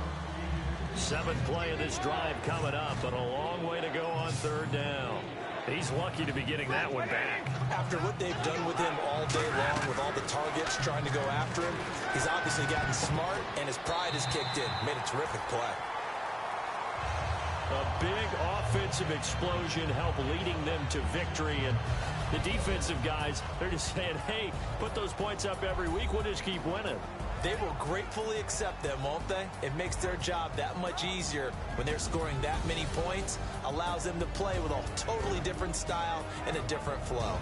7th play of this drive coming up, but a long way to go on 3rd down. He's lucky to be getting that one back. After what they've done with him all day long, with all the targets trying to go after him, he's obviously gotten smart, and his pride has kicked in. Made a terrific play. A big offensive explosion helped leading them to victory, and the defensive guys, they're just saying, hey, put those points up every week, we'll just keep winning. They will gratefully accept them, won't they? It makes their job that much easier when they're scoring that many points. Allows them to play with a totally different style and a different flow.